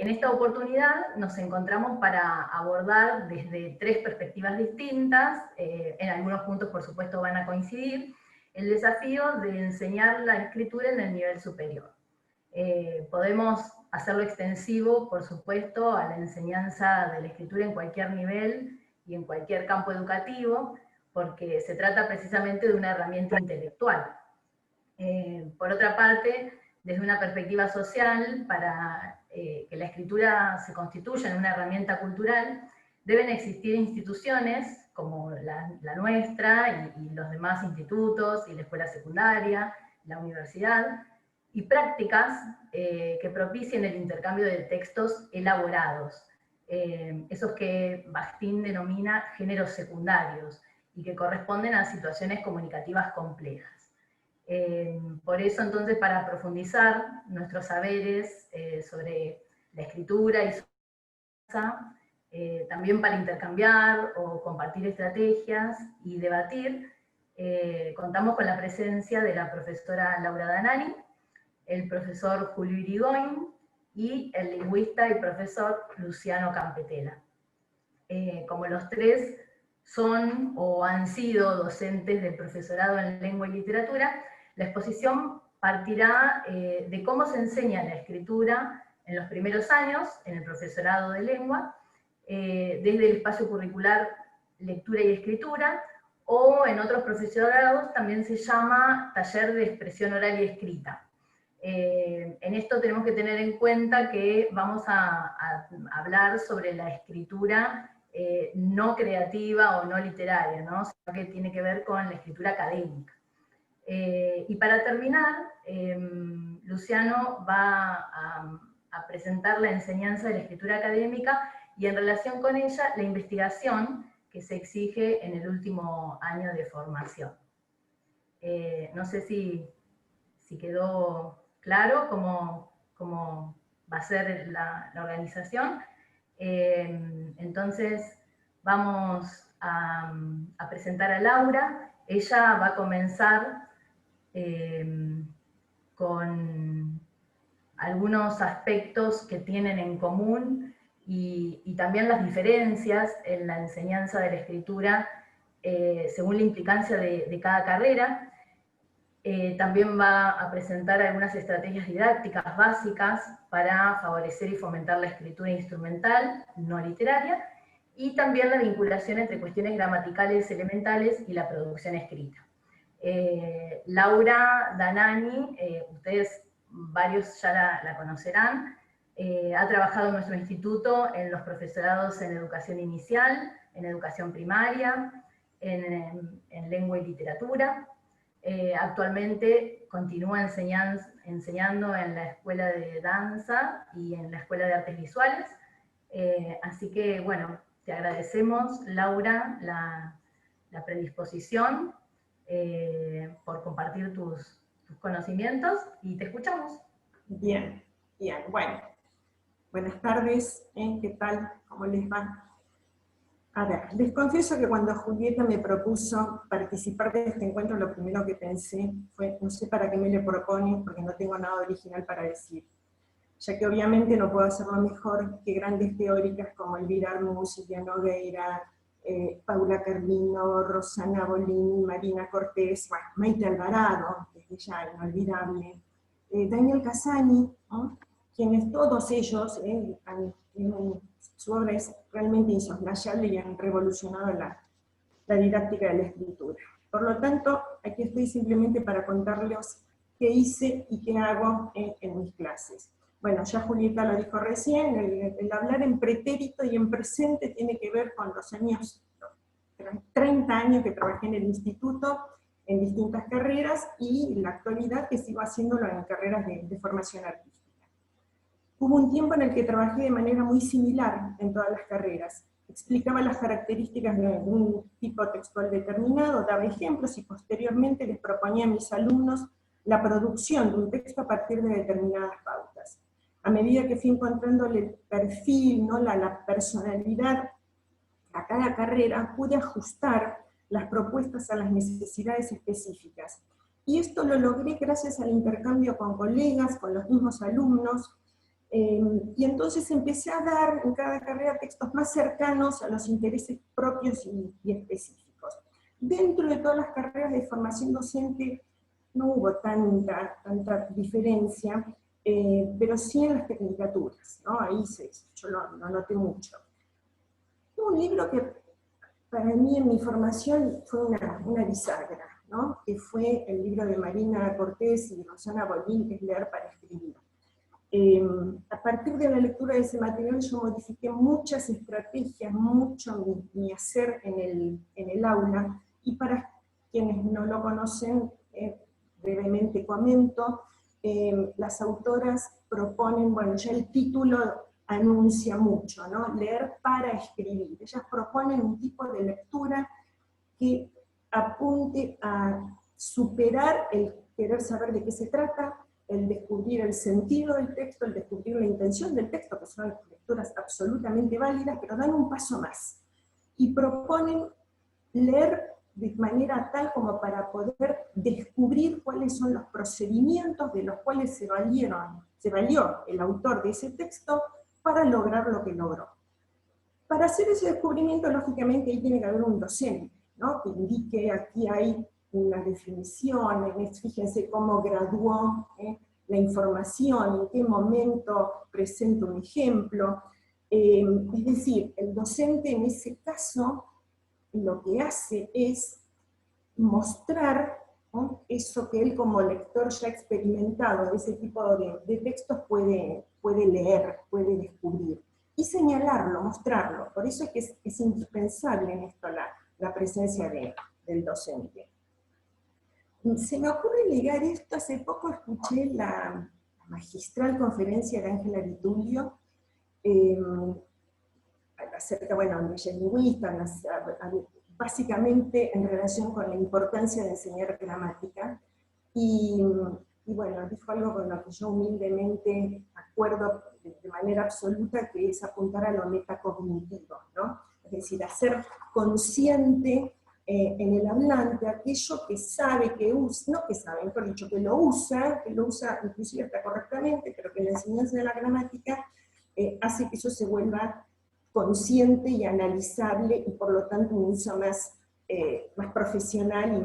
En esta oportunidad nos encontramos para abordar desde tres perspectivas distintas, en algunos puntos por supuesto van a coincidir, el desafío de enseñar la escritura en el nivel superior. Podemos hacerlo extensivo, por supuesto, a la enseñanza de la escritura en cualquier nivel y en cualquier campo educativo, porque se trata precisamente de una herramienta intelectual. Por otra parte, desde una perspectiva social, para que la escritura se constituya en una herramienta cultural, deben existir instituciones como la nuestra y los demás institutos y la escuela secundaria, la universidad, y prácticas que propicien el intercambio de textos elaborados, esos que Bakhtin denomina géneros secundarios, y que corresponden a situaciones comunicativas complejas. Por eso, entonces, para profundizar nuestros saberes sobre la escritura y su también para intercambiar o compartir estrategias y debatir, contamos con la presencia de la profesora Laura Danani, el profesor Julio Irigoyen y el lingüista y profesor Luciano Campetela. Como los tres son o han sido docentes del profesorado en lengua y literatura, la exposición partirá de cómo se enseña la escritura en los primeros años en el profesorado de lengua, desde el espacio curricular lectura y escritura, o en otros profesorados también se llama taller de expresión oral y escrita. En esto tenemos que tener en cuenta que vamos a hablar sobre la escritura no creativa o no literaria, ¿no? Sino que tiene que ver con la escritura académica. Y para terminar, Luciano va a presentar la enseñanza de la escritura académica y en relación con ella la investigación que se exige en el último año de formación. No sé si quedó claro cómo va a ser la organización. Entonces vamos a presentar a Laura. Ella va a comenzar con algunos aspectos que tienen en común y también las diferencias en la enseñanza de la escritura según la implicancia de cada carrera. También va a presentar algunas estrategias didácticas básicas para favorecer y fomentar la escritura instrumental, no literaria, y también la vinculación entre cuestiones gramaticales elementales y la producción escrita. Laura Danani, ustedes varios ya la conocerán, ha trabajado en nuestro instituto en los profesorados en educación inicial, en educación primaria, en lengua y literatura. Actualmente continúa enseñando en la Escuela de Danza y en la Escuela de Artes Visuales. Así que, bueno, te agradecemos, Laura, la predisposición por compartir tus conocimientos y te escuchamos. Bien, bueno. Buenas tardes, ¿qué tal? ¿Cómo les va? A ver, les confieso que cuando Julieta me propuso participar de este encuentro, lo primero que pensé fue, no sé para qué me lo propone, porque no tengo nada original para decir. Ya que obviamente no puedo hacerlo mejor que grandes teóricas como Elvira Armús, Silvia Nogueira, Paula Carlino, Rosana Bolini, Marina Cortés, bueno, Maite Alvarado, desde ya inolvidable, Daniel Casani, ¿no? Quienes todos ellos su obra es realmente insoslayable y han revolucionado la didáctica de la escritura. Por lo tanto, aquí estoy simplemente para contarles qué hice y qué hago en mis clases. Bueno, ya Julieta lo dijo recién, el hablar en pretérito y en presente tiene que ver con los años, 30 años que trabajé en el instituto, en distintas carreras, y la actualidad que sigo haciéndolo en carreras de formación artística. Hubo un tiempo en el que trabajé de manera muy similar en todas las carreras. Explicaba las características de un tipo textual determinado, daba ejemplos y posteriormente les proponía a mis alumnos la producción de un texto a partir de determinadas pautas. A medida que fui encontrándole el perfil, ¿no? la personalidad a cada carrera, pude ajustar las propuestas a las necesidades específicas. Y esto lo logré gracias al intercambio con colegas, con los mismos alumnos, Y entonces empecé a dar en cada carrera textos más cercanos a los intereses propios y específicos. Dentro de todas las carreras de formación docente no hubo tanta diferencia, pero sí en las tecnicaturas, ¿no? Ahí yo lo noté mucho. Un libro que para mí en mi formación fue una bisagra, ¿no? Que fue el libro de Marina Cortés y Rosana Bolín, que es Leer para Escribir. A partir de la lectura de ese material yo modifiqué muchas estrategias, mucho mi hacer en el aula, y para quienes no lo conocen, brevemente comento, las autoras proponen, bueno, ya el título anuncia mucho, ¿no? Leer para escribir. Ellas proponen un tipo de lectura que apunte a superar el querer saber de qué se trata, el descubrir el sentido del texto, el descubrir la intención del texto, que son lecturas absolutamente válidas, pero dan un paso más. Y proponen leer de manera tal como para poder descubrir cuáles son los procedimientos de los cuales se valió el autor de ese texto para lograr lo que logró. Para hacer ese descubrimiento, lógicamente, ahí tiene que haber un docente, ¿no? Que indique, aquí hay una definición, fíjense cómo graduó la información, en qué momento presenta un ejemplo. Es decir, el docente en ese caso lo que hace es mostrar, ¿no?, eso que él como lector ya experimentado de ese tipo de textos puede leer, puede descubrir. Y señalarlo, mostrarlo. Por eso es que es indispensable en esto la presencia del docente. Se me ocurre ligar esto, hace poco escuché la magistral conferencia de Ángela Vitulio, acerca, bueno, de ella es lingüista, básicamente en relación con la importancia de enseñar gramática, y bueno, dijo algo con lo que yo humildemente acuerdo de manera absoluta, que es apuntar a lo metacognitivo, ¿no? Es decir, hacer consciente en el hablante aquello que sabe, que usa, no que sabe, mejor dicho, que lo usa inclusive hasta correctamente, pero que la enseñanza de la gramática hace que eso se vuelva consciente y analizable, y por lo tanto un uso más profesional y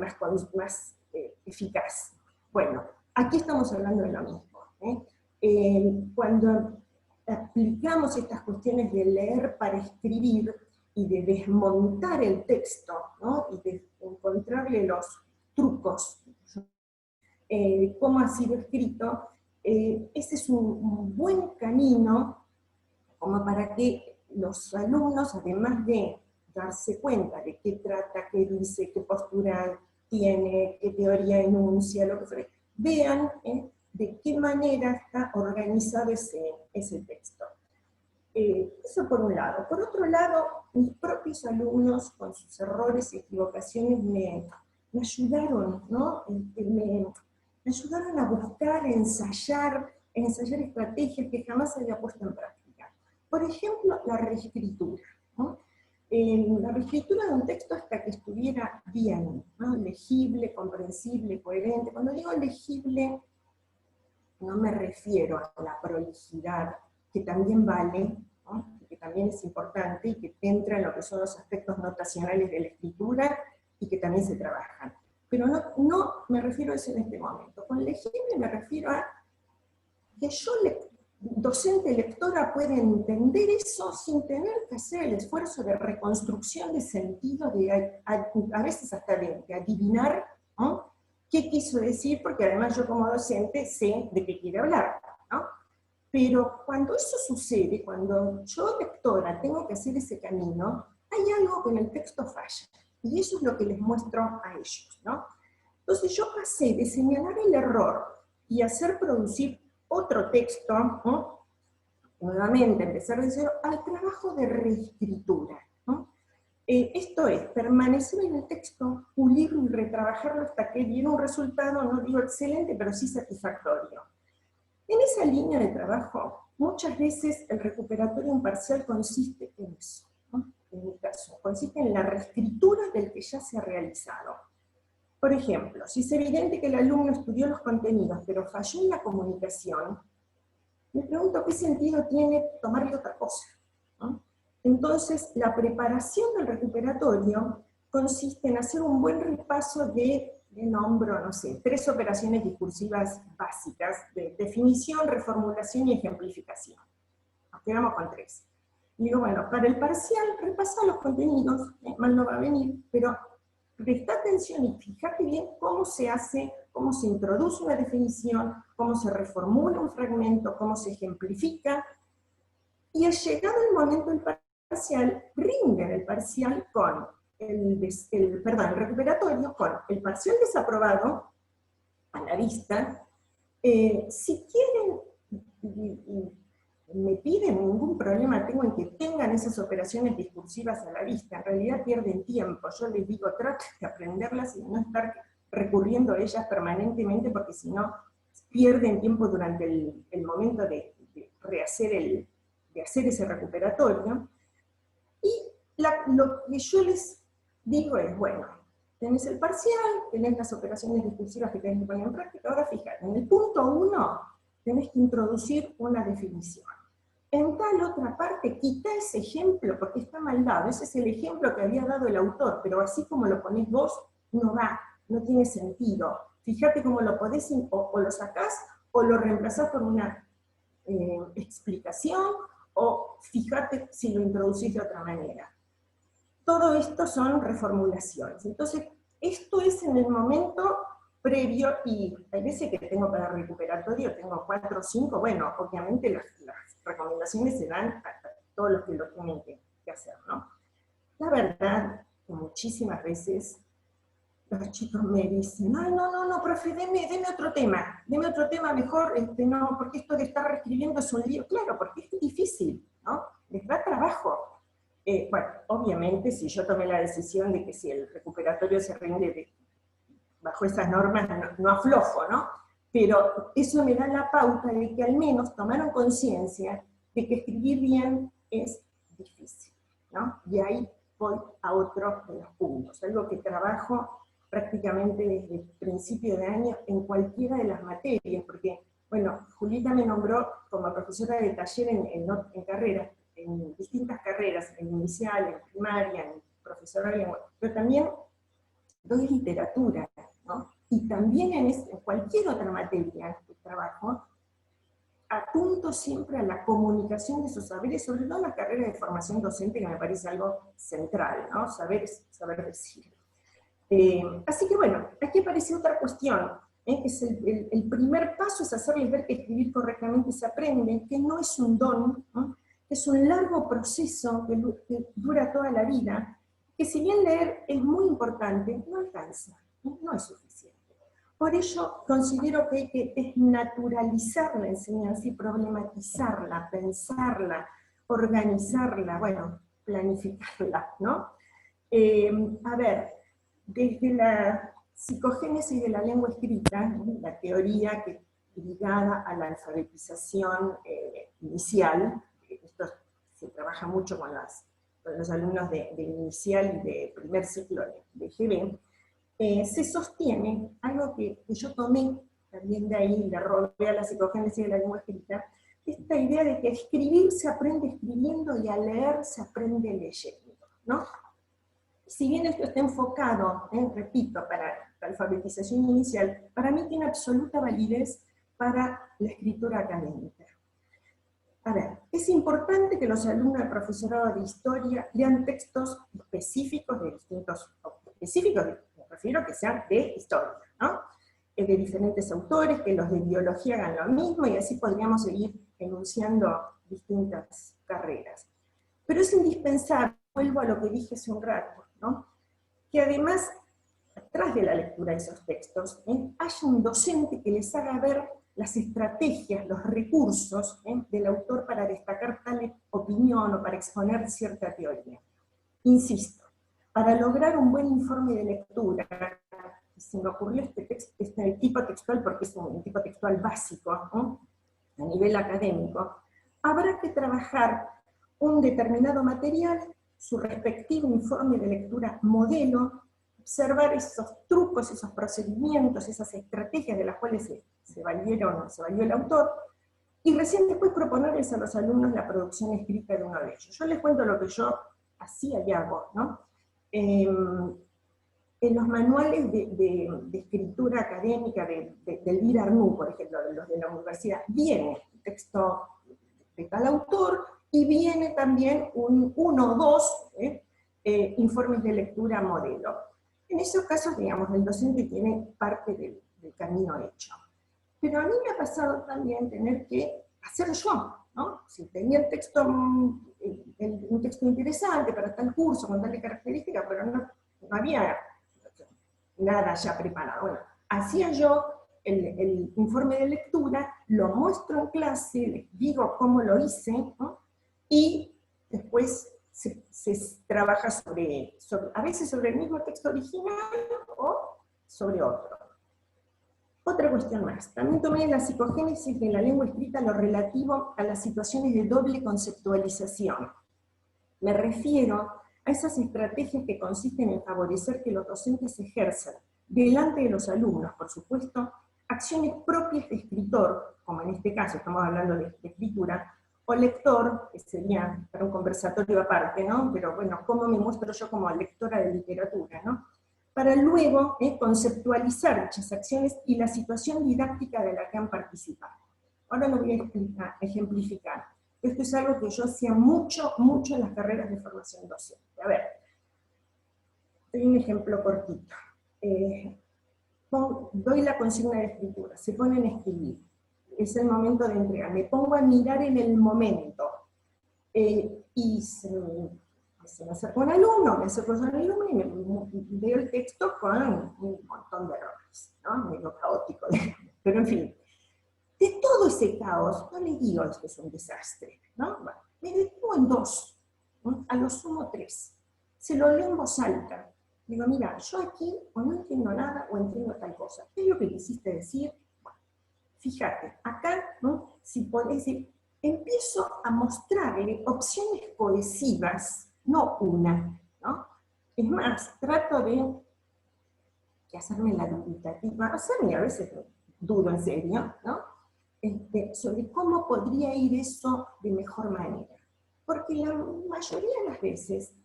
más eficaz. Bueno, aquí estamos hablando de lo mismo. Cuando aplicamos estas cuestiones de leer para escribir y de desmontar el texto, ¿no?, y de encontrarle los trucos de cómo ha sido escrito, ese es un buen camino como para que los alumnos, además de darse cuenta de qué trata, qué dice, qué postura tiene, qué teoría enuncia, lo que sea, vean de qué manera está organizado ese texto. Eso por un lado. Por otro lado, mis propios alumnos, con sus errores y equivocaciones, me ayudaron, ¿no? Me ayudaron a buscar, a ensayar estrategias que jamás había puesto en práctica. Por ejemplo, la reescritura, ¿no? La reescritura de un texto hasta que estuviera bien, ¿no?, legible, comprensible, coherente. Cuando digo legible, no me refiero a la prolijidad, que también vale, ¿no?, que también es importante y que entra en lo que son los aspectos notacionales de la escritura y que también se trabajan. Pero no me refiero a eso en este momento. Con legible me refiero a que yo, docente lectora, puede entender eso sin tener que hacer el esfuerzo de reconstrucción de sentido, a veces hasta de adivinar, ¿no?, qué quiso decir, porque además yo como docente sé de qué quiere hablar, ¿no? Pero cuando eso sucede, cuando yo lectora tengo que hacer ese camino, hay algo que en el texto falla, y eso es lo que les muestro a ellos, ¿no? Entonces yo pasé de señalar el error y hacer producir otro texto, ¿no?, nuevamente empezar de cero, al trabajo de reescritura, ¿no? Esto es, permanecer en el texto, pulirlo y retrabajarlo hasta que diera un resultado, no digo excelente, pero sí satisfactorio. En esa línea de trabajo, muchas veces el recuperatorio imparcial consiste en eso, ¿no? En mi caso, consiste en la reescritura del que ya se ha realizado. Por ejemplo, si es evidente que el alumno estudió los contenidos, pero falló en la comunicación, me pregunto qué sentido tiene tomarle otra cosa, ¿no? Entonces, la preparación del recuperatorio consiste en hacer un buen repaso de nombro, no sé, 3 operaciones discursivas básicas de definición, reformulación y ejemplificación. Nos quedamos con 3. Y digo, bueno, para el parcial repasa los contenidos, mal no va a venir, pero presta atención y fíjate bien cómo se hace, cómo se introduce una definición, cómo se reformula un fragmento, cómo se ejemplifica, y al llegado el momento del parcial, rinden el parcial con el recuperatorio con el parcial desaprobado a la vista. Si quieren, me piden, ningún problema tengo en que tengan esas operaciones discursivas a la vista, en realidad pierden tiempo, yo les digo, traten de aprenderlas y no estar recurriendo a ellas permanentemente, porque si no, pierden tiempo durante el momento de hacer ese recuperatorio. Y lo que yo les digo es, bueno, tenés el parcial, tenés las operaciones discursivas que tenés que poner en práctica, ahora fíjate, en el punto 1 tenés que introducir una definición. En tal otra parte, quita ese ejemplo, porque está mal dado, ese es el ejemplo que había dado el autor, pero así como lo ponés vos, no va, no tiene sentido. Fíjate cómo lo podés, o lo sacás, o lo reemplazás por una explicación, o fíjate si lo introducís de otra manera. Todo esto son reformulaciones. Entonces, esto es en el momento previo, y hay veces que tengo para recuperatorio, tengo 4 o 5, bueno, obviamente las recomendaciones se dan a todos los que lo tienen que hacer, ¿no? La verdad, que muchísimas veces los chicos me dicen, ay, no, profe, deme otro tema mejor, no, porque esto de estar reescribiendo es un lío. Claro, porque es difícil, ¿no? Les da trabajo. Bueno, obviamente, si yo tomé la decisión de que si el recuperatorio se rinde bajo esas normas, no aflojo, ¿no? Pero eso me da la pauta de que al menos tomaron conciencia de que escribir bien es difícil, ¿no? Y ahí voy a otro de los puntos, algo que trabajo prácticamente desde el principio de año en cualquiera de las materias, porque, bueno, Julieta me nombró como profesora de taller en carreras, en distintas carreras, en inicial, en primaria, en profesora de lengua, pero también doy literatura, ¿no? Y también en cualquier otra materia que trabajo, apunto siempre a la comunicación de sus saberes, sobre todo en la carrera de formación docente, que me parece algo central, ¿no? Saber decir. Así que bueno, aquí aparece otra cuestión, que es el primer paso, es hacerles ver que escribir correctamente se aprende, que no es un don, ¿no? Es un largo proceso que dura toda la vida, que si bien leer es muy importante, no alcanza, no es suficiente. Por ello considero que hay que desnaturalizar la enseñanza y problematizarla, pensarla, organizarla, bueno, planificarla, ¿no? A ver, desde la psicogénesis de la lengua escrita, la teoría ligada a la alfabetización inicial, esto se trabaja mucho con los alumnos de inicial y de primer ciclo de GB, se sostiene, algo que yo tomé también de ahí, le robé a la psicogénesis de la lengua escrita, esta idea de que a escribir se aprende escribiendo y a leer se aprende leyendo, ¿no? Si bien esto está enfocado, repito, para la alfabetización inicial, para mí tiene absoluta validez para la escritura académica. A ver, es importante que los alumnos de profesorado de historia lean textos específicos de distintos, específicos, me refiero a que sean de historia, ¿no? De diferentes autores, que los de biología hagan lo mismo, y así podríamos seguir enunciando distintas carreras. Pero es indispensable, vuelvo a lo que dije hace un rato, ¿no? Que además, atrás de la lectura de esos textos, haya un docente que les haga ver las estrategias, los recursos del autor para destacar tal opinión o para exponer cierta teoría. Insisto, para lograr un buen informe de lectura, se me ocurrió este tipo textual porque es un tipo textual básico, ¿no? A nivel académico, habrá que trabajar un determinado material, su respectivo informe de lectura modelo, observar esos trucos, esos procedimientos, esas estrategias de las cuales se valió el autor, y recién después proponerles a los alumnos la producción escrita de uno de ellos. Yo les cuento lo que yo hacía y hago, ¿no? En los manuales de escritura académica del Bir Arnú, por ejemplo, de los de la universidad, viene el texto de tal autor, y viene también uno o dos informes de lectura modelo. En esos casos, digamos, el docente tiene parte del camino hecho. Pero a mí me ha pasado también tener que hacer yo, ¿no? Si tenía el texto, un texto interesante para tal curso, con tal característica, pero no había nada ya preparado. Bueno, hacía yo el informe de lectura, lo muestro en clase, les digo cómo lo hice, ¿no? Y después se trabaja a veces sobre el mismo texto original o sobre otro. Otra cuestión más, también tomé en la psicogénesis de la lengua escrita lo relativo a las situaciones de doble conceptualización. Me refiero a esas estrategias que consisten en favorecer que los docentes ejerzan, delante de los alumnos, por supuesto, acciones propias de escritor, como en este caso estamos hablando de escritura, o lector, que sería para un conversatorio aparte, ¿no? Pero bueno, ¿cómo me muestro yo como lectora de literatura, ¿no? Para luego conceptualizar dichas acciones y la situación didáctica de la que han participado. Ahora lo voy a ejemplificar. Esto es algo que yo hacía mucho en las carreras de formación docente. A ver, doy un ejemplo cortito. Doy la consigna de escritura, se ponen a escribir. Es el momento de entrega. Me pongo a mirar en el momento. Y se me acerca un alumno, me acerco a un alumno y veo el texto con un montón de errores, ¿no? Medio caótico, pero en fin. De todo ese caos, no le digo que es un desastre, ¿no? Bueno, me detengo en 2, ¿no? A lo sumo 3. Se lo leo en voz alta. Digo, mira, yo aquí o no entiendo nada o entiendo tal cosa. ¿Qué es lo que quisiste decir? Bueno, fíjate, acá, ¿no? Si podés decir, empiezo a mostrarle opciones cohesivas, no una, ¿no? Es más, trato de hacerme la dubitativa, hacerme a veces dudo en serio, ¿no? Sobre cómo podría ir eso de mejor manera. Porque la mayoría de las veces,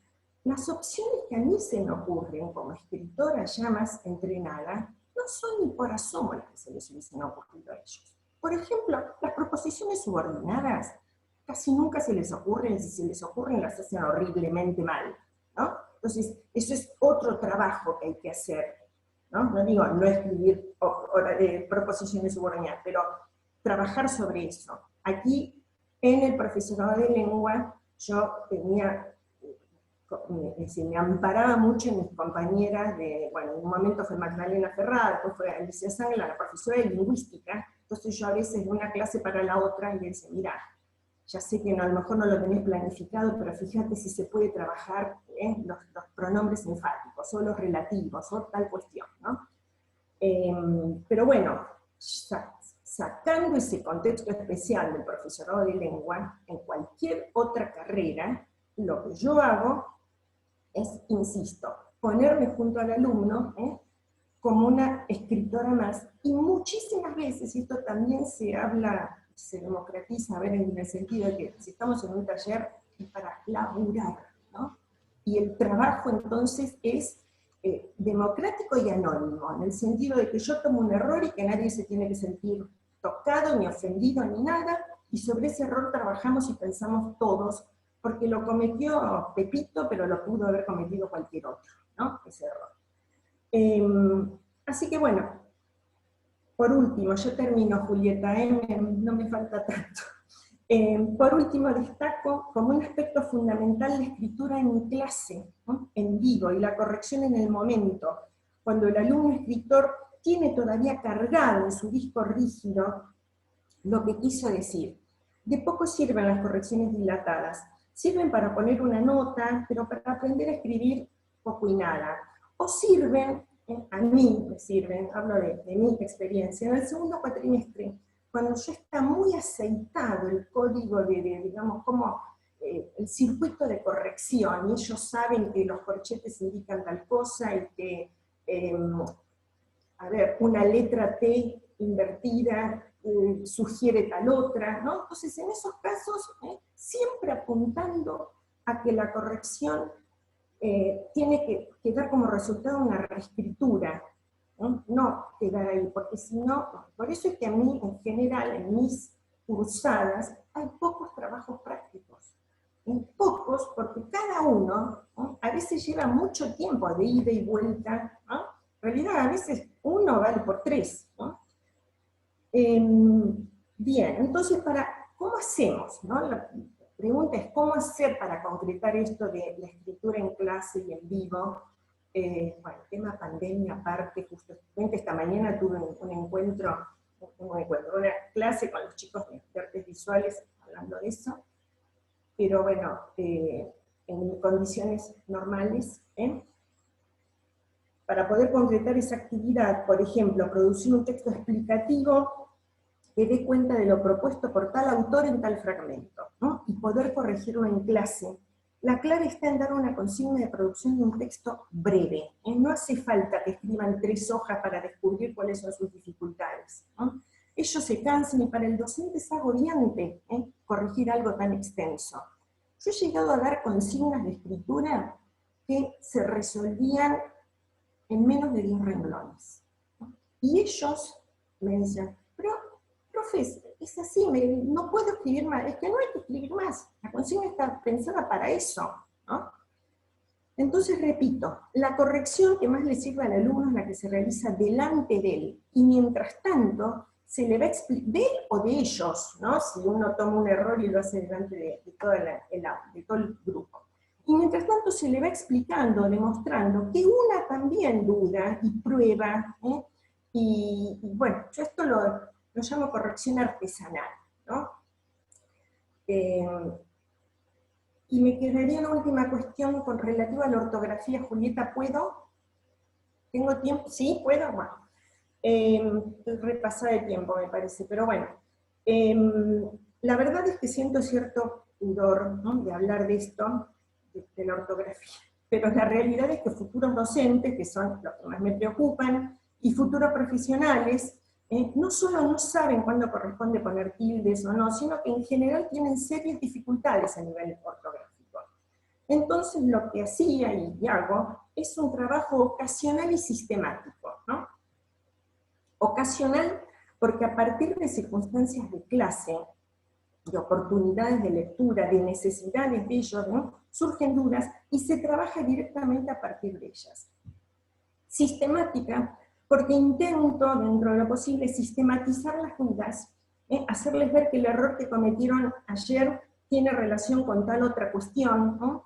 las opciones que a mí se me ocurren como escritora ya más entrenada, no son ni por asomo las que se les hubiesen ocurrido a ellos. Por ejemplo, las proposiciones subordinadas casi nunca se les ocurren, si se les ocurren las hacen horriblemente mal, ¿no? Entonces, eso es otro trabajo que hay que hacer, ¿no? No digo no escribir proposiciones subordinadas, pero trabajar sobre eso. Aquí, en el profesorado de lengua, yo me amparaba mucho en mis compañeras bueno, en un momento fue Magdalena Ferrada, después fue Alicia Sangla, la profesora de lingüística, entonces yo a veces de una clase para la otra, y le decía, mira, ya sé que a lo mejor no lo tenés planificado, pero fíjate si se puede trabajar los pronombres enfáticos, o los relativos, o tal cuestión, ¿no? Pero bueno, sacando ese contexto especial del profesorado de lengua, en cualquier otra carrera, lo que yo hago es, insisto, ponerme junto al alumno como una escritora más, y muchísimas veces, y esto también se habla, se democratiza, a ver, en el sentido de que si estamos en un taller es para laburar, ¿no? Y el trabajo entonces es democrático y anónimo, en el sentido de que yo tomo un error y que nadie se tiene que sentir tocado, ni ofendido, ni nada, y sobre ese error trabajamos y pensamos todos, porque lo cometió Pepito, pero lo pudo haber cometido cualquier otro, ¿no? Ese error. Así que bueno, por último, yo termino, Julieta, no me falta tanto. Por último, destaco como un aspecto fundamental la escritura en clase, ¿no? En vivo, y la corrección en el momento, cuando el alumno escritor tiene todavía cargado en su disco rígido lo que quiso decir. De poco sirven las correcciones dilatadas, sirven para poner una nota, pero para aprender a escribir poco y nada. O sirven, a mí me sirven, hablo de mi experiencia, en el segundo cuatrimestre, cuando ya está muy aceitado el código digamos, como el circuito de corrección, y ellos saben que los corchetes indican tal cosa, y que, a ver, una letra T invertida sugiere tal otra, ¿no? Entonces, en esos casos, siempre apuntando a que la corrección tiene que dar como resultado una reescritura, no quedar ahí, porque si no, por eso es que a mí, en general, en mis cursadas, hay pocos trabajos prácticos. Pocos, porque cada uno, ¿no? A veces lleva mucho tiempo de ida y vuelta, ¿no? En realidad, a veces uno vale por tres, ¿no? Bien, entonces, ¿cómo hacemos? ¿No? La pregunta es, ¿cómo hacer para concretar esto de la escritura en clase y en vivo? Bueno, tema pandemia aparte, justamente esta mañana tuve una clase con los chicos de artes visuales hablando de eso, pero bueno, en condiciones normales, para poder concretar esa actividad, por ejemplo, producir un texto explicativo que dé cuenta de lo propuesto por tal autor en tal fragmento, ¿no? Y poder corregirlo en clase. La clave está en dar una consigna de producción de un texto breve. No hace falta que escriban 3 hojas para descubrir cuáles son sus dificultades, ¿no? Ellos se cansan y para el docente es agobiante corregir algo tan extenso. Yo he llegado a dar consignas de escritura que se resolvían en menos de 10 renglones. Y ellos me decían, pero, profe, es así, no puedo escribir más, es que no hay que escribir más, la consigna está pensada para eso, ¿no? Entonces, repito, la corrección que más le sirve al alumno es la que se realiza delante de él, y mientras tanto, se le va a explicar, de él o de ellos, ¿no? Si uno toma un error y lo hace delante de todo el grupo. Y mientras tanto se le va explicando, demostrando que una también duda y prueba, y bueno, yo esto lo llamo corrección artesanal, ¿no? Y me quedaría una última cuestión con relativa a la ortografía. Julieta, ¿puedo? ¿Tengo tiempo? ¿Sí? ¿Puedo? Bueno. Estoy repasada de tiempo, me parece, pero bueno. La verdad es que siento cierto pudor, ¿no?, de hablar de esto, de la ortografía. Pero la realidad es que futuros docentes, que son los que más me preocupan, y futuros profesionales, no solo no saben cuándo corresponde poner tildes o no, sino que en general tienen serias dificultades a nivel ortográfico. Entonces lo que hacía y hago es un trabajo ocasional y sistemático, ¿no? Ocasional porque a partir de circunstancias de clase, de oportunidades de lectura, de necesidades de ellos, ¿no?, surgen dudas y se trabaja directamente a partir de ellas. Sistemática, porque intento, dentro de lo posible, sistematizar las dudas, hacerles ver que el error que cometieron ayer tiene relación con tal otra cuestión, ¿no?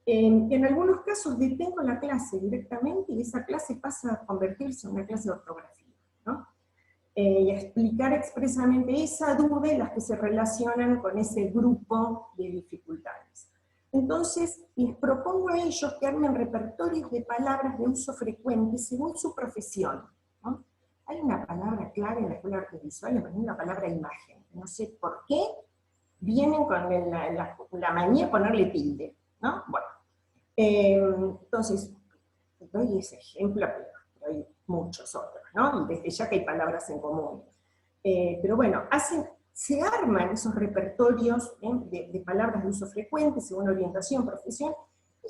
En algunos casos detengo la clase directamente y esa clase pasa a convertirse en una clase de ortografía, ¿no? Y a explicar expresamente esa duda y las que se relacionan con ese grupo de dificultades. Entonces, les propongo a ellos que armen repertorios de palabras de uso frecuente según su profesión, ¿no? Hay una palabra clave en la escuela de artes visuales, la palabra imagen. No sé por qué vienen con la manía de ponerle tilde, ¿no? Bueno, entonces, doy ese ejemplo, pero hay muchos otros, ¿no? Y desde ya que hay palabras en común. Pero bueno, se arman esos repertorios de palabras de uso frecuente, según orientación, profesión, y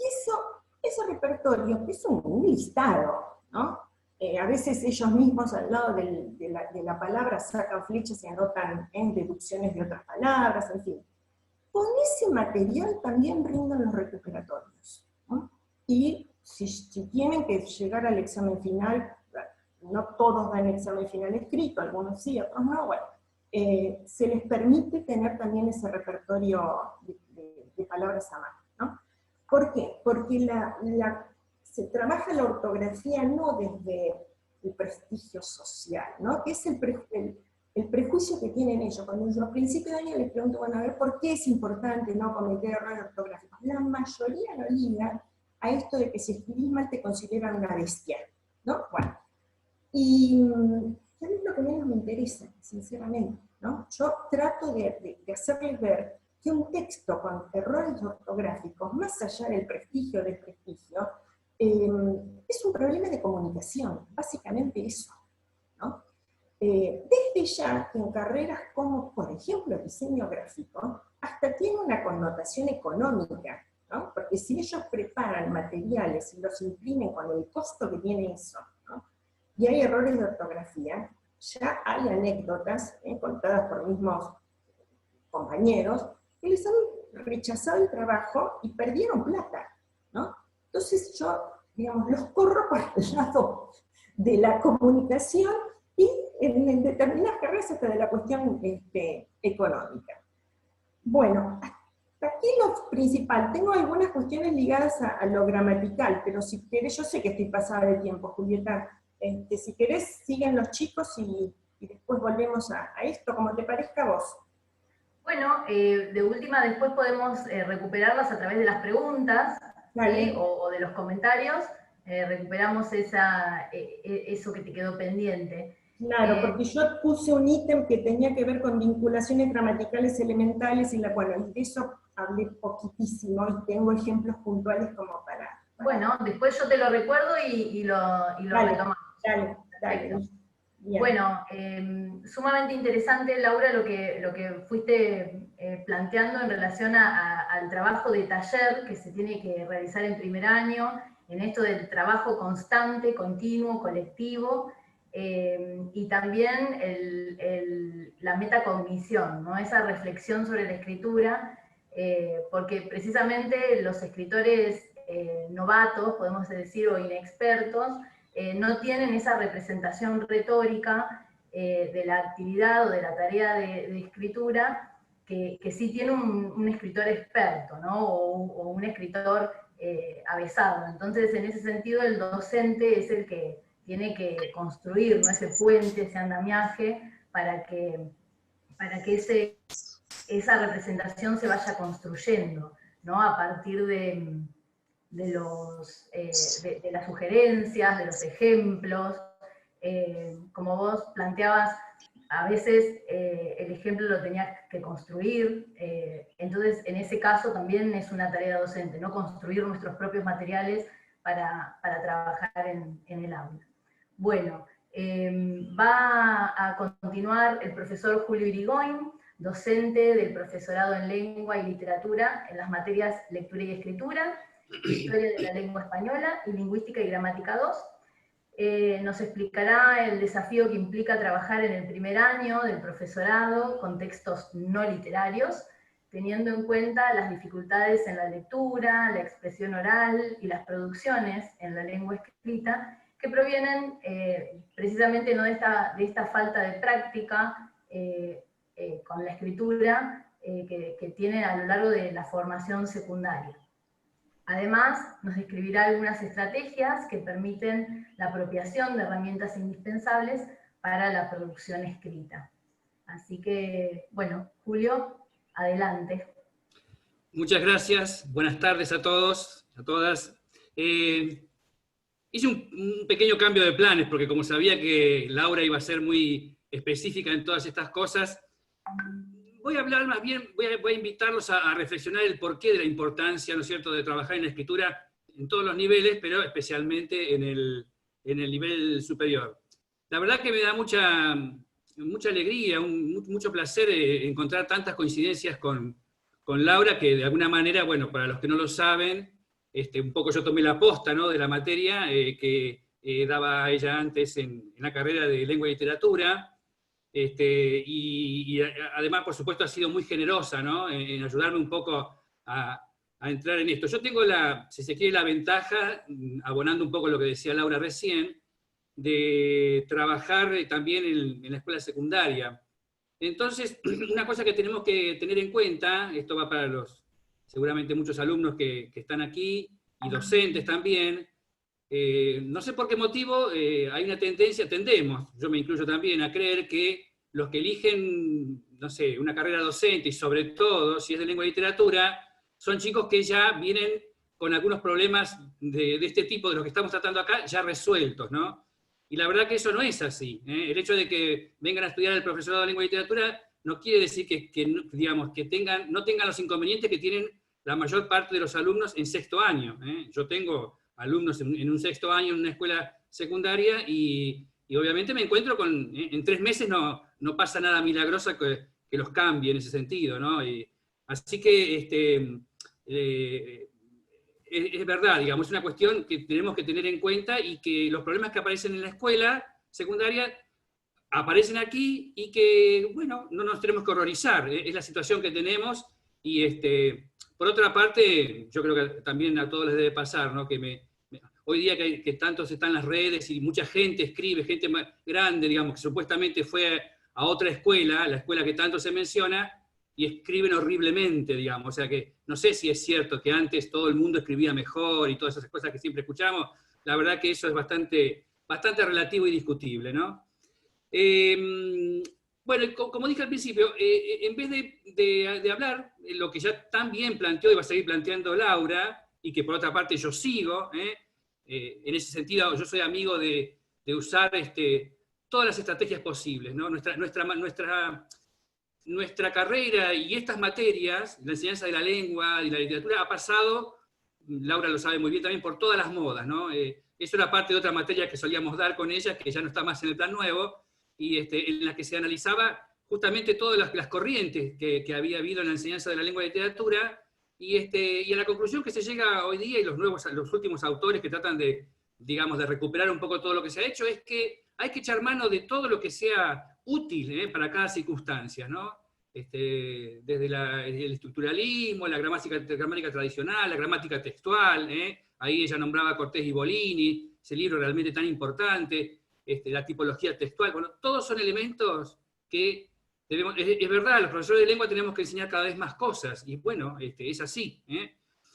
ese repertorio es un listado, ¿no? A veces ellos mismos al lado de la palabra sacan flechas y anotan deducciones de otras palabras, en fin. Con ese material también brindan los recuperatorios, ¿no? Y si tienen que llegar al examen final, no todos dan examen final escrito, algunos sí, otros no, bueno, se les permite tener también ese repertorio de palabras a mano, ¿no? ¿Por qué? Porque se trabaja la ortografía no desde el prestigio social, ¿no? Que es el prejuicio que tienen ellos. Cuando yo al principio de año les pregunto, bueno, a ver, ¿por qué es importante no cometer errores ortográficos? La mayoría lo liga a esto de que si escribís mal te consideran una bestia, ¿no? Bueno, y ¿sabes lo que menos me interesa, sinceramente? ¿No? Yo trato de hacerles ver que un texto con errores ortográficos, más allá del prestigio o desprestigio, es un problema de comunicación, básicamente eso, ¿no? desde ya en carreras como, por ejemplo, diseño gráfico, hasta tiene una connotación económica, ¿no? Porque si ellos preparan materiales y los imprimen con el costo que tiene eso, ¿no? Y hay errores de ortografía, ya hay anécdotas contadas por mismos compañeros que les han rechazado el trabajo y perdieron plata, ¿no? Entonces yo, digamos, los corro para el lado de la comunicación y en determinadas carreras hasta de la cuestión económica. Bueno, hasta aquí lo principal. Tengo algunas cuestiones ligadas a lo gramatical, pero si querés, yo sé que estoy pasada de tiempo, Julieta, si querés, siguen los chicos y después volvemos a esto, como te parezca a vos. Bueno, de última después podemos recuperarlas a través de las preguntas, ¿sí? o de los comentarios, recuperamos eso que te quedó pendiente. Claro, porque yo puse un ítem que tenía que ver con vinculaciones gramaticales elementales, y bueno, de eso hablé poquitísimo, y tengo ejemplos puntuales como para... Bueno, después yo te lo recuerdo y lo retomamos. Dale. Bien. Bueno, sumamente interesante, Laura, lo que fuiste planteando en relación al trabajo de taller que se tiene que realizar en primer año, en esto del trabajo constante, continuo, colectivo, y también la metacognición, ¿no? Esa reflexión sobre la escritura, porque precisamente los escritores novatos, podemos decir, o inexpertos, no tienen esa representación retórica de la actividad o de la tarea de escritura que sí tiene un escritor experto, ¿no? o un escritor avesado. Entonces, en ese sentido, el docente es el que tiene que construir, ¿no? Ese puente, ese andamiaje, para que esa representación se vaya construyendo, ¿no? A partir de las sugerencias, de los ejemplos. Como vos planteabas, a veces el ejemplo lo tenías que construir, entonces en ese caso también es una tarea docente, ¿no? Construir nuestros propios materiales para trabajar en el aula. Bueno, va a continuar el profesor Julio Irigoyen, docente del profesorado en lengua y literatura en las materias lectura y escritura, Historia de la Lengua Española y Lingüística y Gramática 2. Nos explicará el desafío que implica trabajar en el primer año del profesorado con textos no literarios, teniendo en cuenta las dificultades en la lectura, la expresión oral y las producciones en la lengua escrita, que provienen precisamente no de esta falta de práctica con la escritura que tienen a lo largo de la formación secundaria. Además, nos describirá algunas estrategias que permiten la apropiación de herramientas indispensables para la producción escrita. Así que, bueno, Julio, adelante. Muchas gracias, buenas tardes a todos, a todas. Hice un pequeño cambio de planes, porque como sabía que Laura iba a ser muy específica en todas estas cosas, voy a hablar más bien, voy a invitarlos a reflexionar el porqué de la importancia, ¿no es cierto?, de trabajar en la escritura en todos los niveles, pero especialmente en el nivel superior. La verdad que me da mucha alegría, mucho placer encontrar tantas coincidencias con Laura, que de alguna manera, bueno, para los que no lo saben, un poco yo tomé la posta, ¿no?, de la materia que daba ella antes en la carrera de lengua y literatura, y además, por supuesto, ha sido muy generosa, ¿no?, en ayudarme un poco a entrar en esto. Yo tengo, si se quiere, la ventaja, abonando un poco lo que decía Laura recién, de trabajar también en la escuela secundaria. Entonces, una cosa que tenemos que tener en cuenta, esto va para seguramente muchos alumnos que están aquí, y docentes también, no sé por qué motivo hay una tendencia, yo me incluyo también, a creer que los que eligen, no sé, una carrera docente, y sobre todo si es de lengua y literatura, son chicos que ya vienen con algunos problemas de este tipo, de los que estamos tratando acá, ya resueltos, ¿no? Y la verdad que eso no es así. El hecho de que vengan a estudiar el profesorado de lengua y literatura no quiere decir digamos, que no tengan los inconvenientes que tienen la mayor parte de los alumnos en sexto año. Yo tengo alumnos en un sexto año en una escuela secundaria y y obviamente me encuentro con, en 3 meses no pasa nada milagroso que los cambie en ese sentido, ¿no? Así que es verdad, digamos, es una cuestión que tenemos que tener en cuenta, y que los problemas que aparecen en la escuela secundaria aparecen aquí, y que, bueno, no nos tenemos que horrorizar, es la situación que tenemos. Y por otra parte, yo creo que también a todos les debe pasar, ¿no? Hoy día que tantos están las redes y mucha gente escribe, gente más grande, digamos, que supuestamente fue a otra escuela, la escuela que tanto se menciona, y escriben horriblemente, digamos. O sea que no sé si es cierto que antes todo el mundo escribía mejor y todas esas cosas que siempre escuchamos. La verdad que eso es bastante relativo y discutible, ¿no? Bueno, como dije al principio, en vez de hablar lo que ya también planteó y va a seguir planteando Laura, y que por otra parte yo sigo, en ese sentido yo soy amigo de usar todas las estrategias posibles, ¿no? Nuestra carrera y estas materias, la enseñanza de la lengua y la literatura, ha pasado, Laura lo sabe muy bien también, por todas las modas, ¿no? Eso era parte de otra materia que solíamos dar con ella, que ya no está más en el plan nuevo, y en la que se analizaba justamente todas las corrientes que había habido en la enseñanza de la lengua y literatura, y a la conclusión que se llega hoy día, y los últimos autores que tratan de recuperar un poco todo lo que se ha hecho, es que hay que echar mano de todo lo que sea útil para cada circunstancia, ¿no? Desde el estructuralismo, la gramática tradicional, la gramática textual, ahí ella nombraba a Cortés y Bolini, ese libro realmente tan importante, la tipología textual. Bueno, todos son elementos que debemos, es verdad, los profesores de lengua tenemos que enseñar cada vez más cosas, y bueno, es así.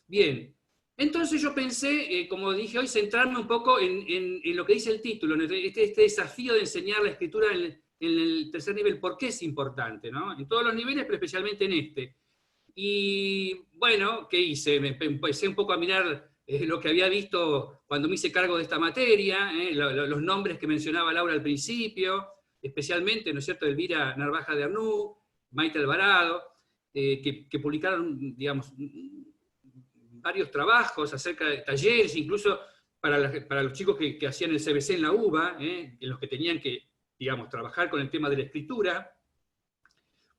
Bien, entonces yo pensé, como dije hoy, centrarme un poco en lo que dice el título, en este desafío de enseñar la escritura en el tercer nivel. ¿Por qué es importante, ¿no? En todos los niveles, pero especialmente en este. Y bueno, ¿qué hice? Me empecé un poco a mirar lo que había visto cuando me hice cargo de esta materia, los nombres que mencionaba Laura al principio, especialmente, ¿no es cierto?, Elvira Narvaja de Arnú, Maite Alvarado, que publicaron, digamos, varios trabajos acerca de talleres, incluso para los chicos que hacían el CBC en la UBA, en los que tenían que, digamos, trabajar con el tema de la escritura.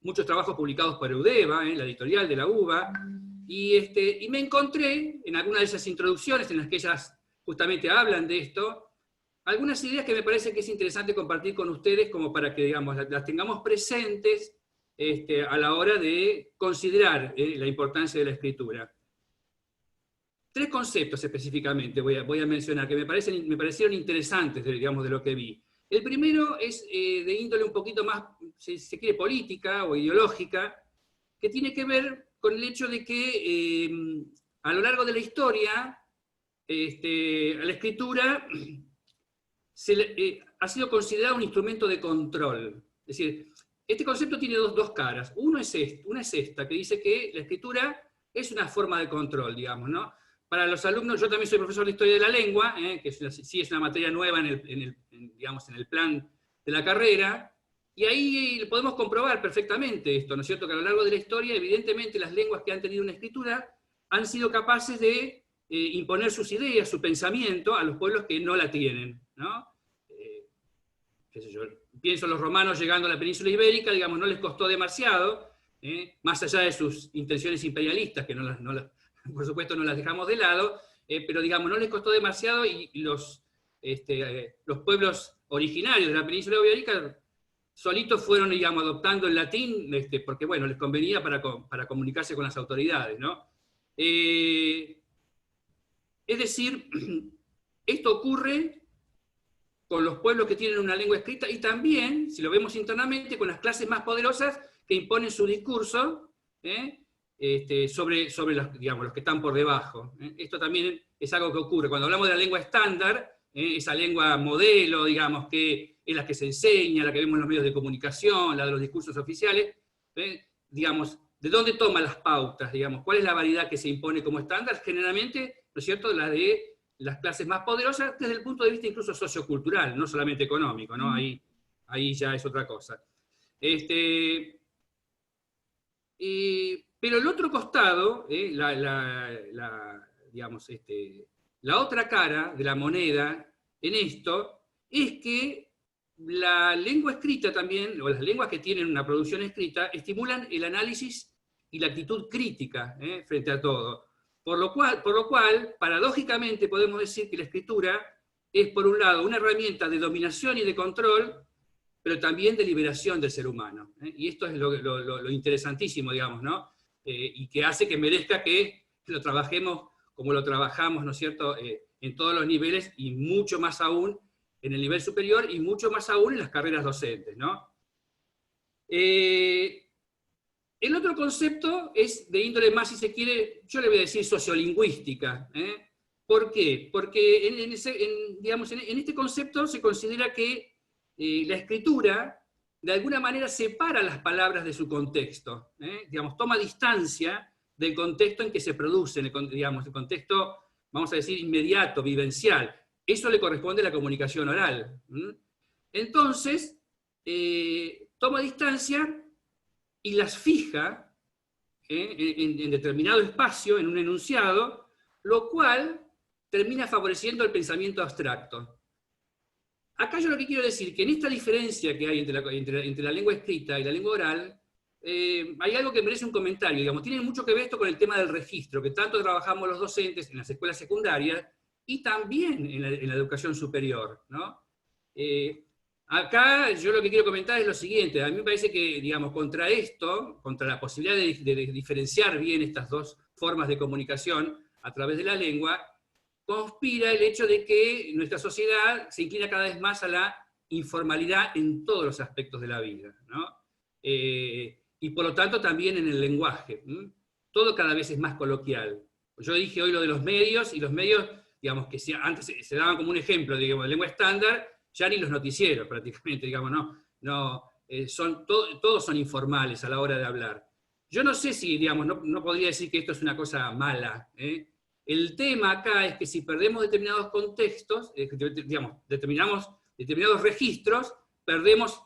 Muchos trabajos publicados por Eudeva, la editorial de la UBA, y me encontré en algunas de esas introducciones en las que ellas justamente hablan de esto, algunas ideas que me parece que es interesante compartir con ustedes, como para que, digamos, las tengamos presentes a la hora de considerar la importancia de la escritura. 3 conceptos específicamente voy a mencionar, que me parecieron interesantes, digamos, de lo que vi. El primero es de índole un poquito más, si se quiere, política o ideológica, que tiene que ver con el hecho de que a lo largo de la historia, a la escritura ha sido considerado un instrumento de control. Es decir, este concepto tiene dos caras. Una es esta, que dice que la escritura es una forma de control, digamos, ¿no? Para los alumnos, yo también soy profesor de Historia de la Lengua, que sí es una materia nueva digamos, en el plan de la carrera, y ahí podemos comprobar perfectamente esto, ¿no es cierto?, que a lo largo de la historia, evidentemente, las lenguas que han tenido una escritura han sido capaces de imponer sus ideas, su pensamiento, a los pueblos que no la tienen, ¿no? Qué sé yo, pienso en los romanos llegando a la península ibérica, digamos, no les costó demasiado, más allá de sus intenciones imperialistas, que por supuesto no las dejamos de lado, pero digamos, no les costó demasiado, y los pueblos originarios de la península ibérica solitos fueron, digamos, adoptando el latín, porque bueno, les convenía para comunicarse con las autoridades, ¿no? Es decir, esto ocurre con los pueblos que tienen una lengua escrita, y también, si lo vemos internamente, con las clases más poderosas que imponen su discurso sobre los que están por debajo. Esto también es algo que ocurre. Cuando hablamos de la lengua estándar, esa lengua modelo, digamos, que es la que se enseña, la que vemos en los medios de comunicación, la de los discursos oficiales, digamos, ¿de dónde toma las pautas? Digamos, ¿cuál es la variedad que se impone como estándar? Generalmente, ¿no es cierto?, la de las clases más poderosas desde el punto de vista incluso sociocultural, no solamente económico, ¿no? Ahí ya es otra cosa. Pero el otro costado, la otra cara de la moneda en esto, es que la lengua escrita también, o las lenguas que tienen una producción escrita, estimulan el análisis y la actitud crítica frente a todo. Por lo cual, paradójicamente, podemos decir que la escritura es, por un lado, una herramienta de dominación y de control, pero también de liberación del ser humano. Y esto es lo interesantísimo, digamos, ¿no? Y que hace que merezca que lo trabajemos como lo trabajamos, ¿no es cierto?, en todos los niveles, y mucho más aún en el nivel superior, y mucho más aún en las carreras docentes, ¿no? El otro concepto es de índole más, si se quiere, yo le voy a decir sociolingüística. ¿Por qué? Porque en este concepto se considera que la escritura, de alguna manera, separa las palabras de su contexto. Digamos, toma distancia del contexto en que se produce, el contexto, vamos a decir, inmediato, vivencial. Eso le corresponde a la comunicación oral. Entonces, toma distancia y las fija en determinado espacio, en un enunciado, lo cual termina favoreciendo el pensamiento abstracto. Acá yo lo que quiero decir, que en esta diferencia que hay entre la lengua escrita y la lengua oral, hay algo que merece un comentario, digamos. Tiene mucho que ver esto con el tema del registro, que tanto trabajamos los docentes en las escuelas secundarias y también en la educación superior, ¿no? Acá yo lo que quiero comentar es lo siguiente: a mí me parece que, digamos, contra esto, contra la posibilidad de diferenciar bien estas dos formas de comunicación a través de la lengua, conspira el hecho de que nuestra sociedad se inclina cada vez más a la informalidad en todos los aspectos de la vida, ¿no? Y por lo tanto también en el lenguaje. Todo cada vez es más coloquial. Yo dije hoy lo de los medios, y los medios, digamos, que antes se daban como un ejemplo, digamos, de lengua estándar, ya ni los noticieros prácticamente, digamos, todos son informales a la hora de hablar. Yo no sé si, digamos, no podría decir que esto es una cosa mala. El tema acá es que si perdemos determinados contextos, digamos, determinados registros, perdemos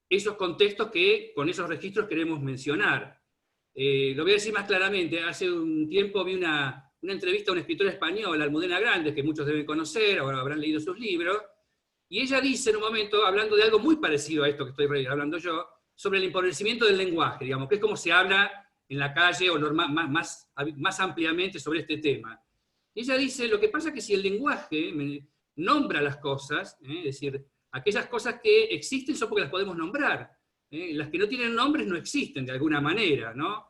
esos contextos que con esos registros queremos mencionar. Lo voy a decir más claramente. Hace un tiempo vi una entrevista a una escritora española, Almudena Grandes, que muchos deben conocer, ahora habrán leído sus libros, y ella dice en un momento, hablando de algo muy parecido a esto que estoy hablando yo, sobre el empobrecimiento del lenguaje, digamos, que es como se habla en la calle o más ampliamente sobre este tema. Y ella dice, lo que pasa es que si el lenguaje nombra las cosas, es decir, aquellas cosas que existen son porque las podemos nombrar. Las que no tienen nombres no existen de alguna manera, ¿no?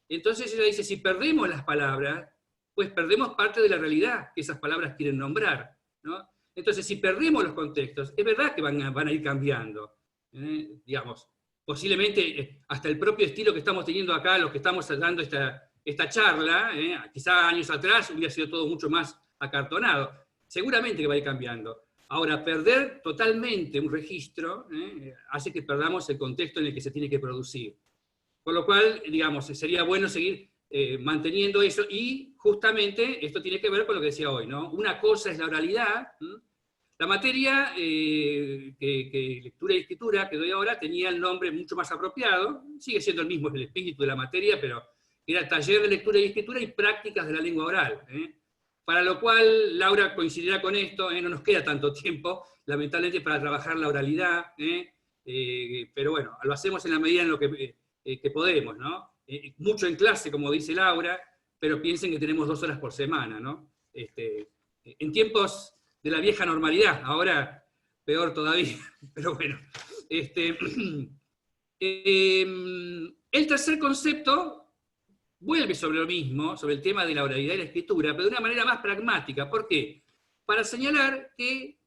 Entonces ella dice, si perdemos las palabras, pues perdemos parte de la realidad que esas palabras quieren nombrar, ¿no? Entonces, si perdemos los contextos, es verdad que van a ir cambiando. Digamos, posiblemente hasta el propio estilo que estamos teniendo acá, los que estamos dando esta charla, quizá años atrás hubiera sido todo mucho más acartonado. Seguramente que va a ir cambiando. Ahora, perder totalmente un registro hace que perdamos el contexto en el que se tiene que producir. Por lo cual, digamos, sería bueno seguir manteniendo eso, y justamente esto tiene que ver con lo que decía hoy, ¿no? Una cosa es la oralidad. La materia que lectura y escritura que doy ahora tenía el nombre mucho más apropiado, sigue siendo el mismo, es el espíritu de la materia, pero era taller de lectura y escritura y prácticas de la lengua oral. Para lo cual, Laura coincidirá con esto, no nos queda tanto tiempo, lamentablemente, para trabajar la oralidad, pero bueno, lo hacemos en la medida en lo que podemos, ¿no? Mucho en clase, como dice Laura, pero piensen que tenemos 2 horas por semana, ¿no? En tiempos de la vieja normalidad, ahora peor todavía, pero bueno. El tercer concepto vuelve sobre lo mismo, sobre el tema de la oralidad y la escritura, pero de una manera más pragmática. ¿Por qué? Para señalar que,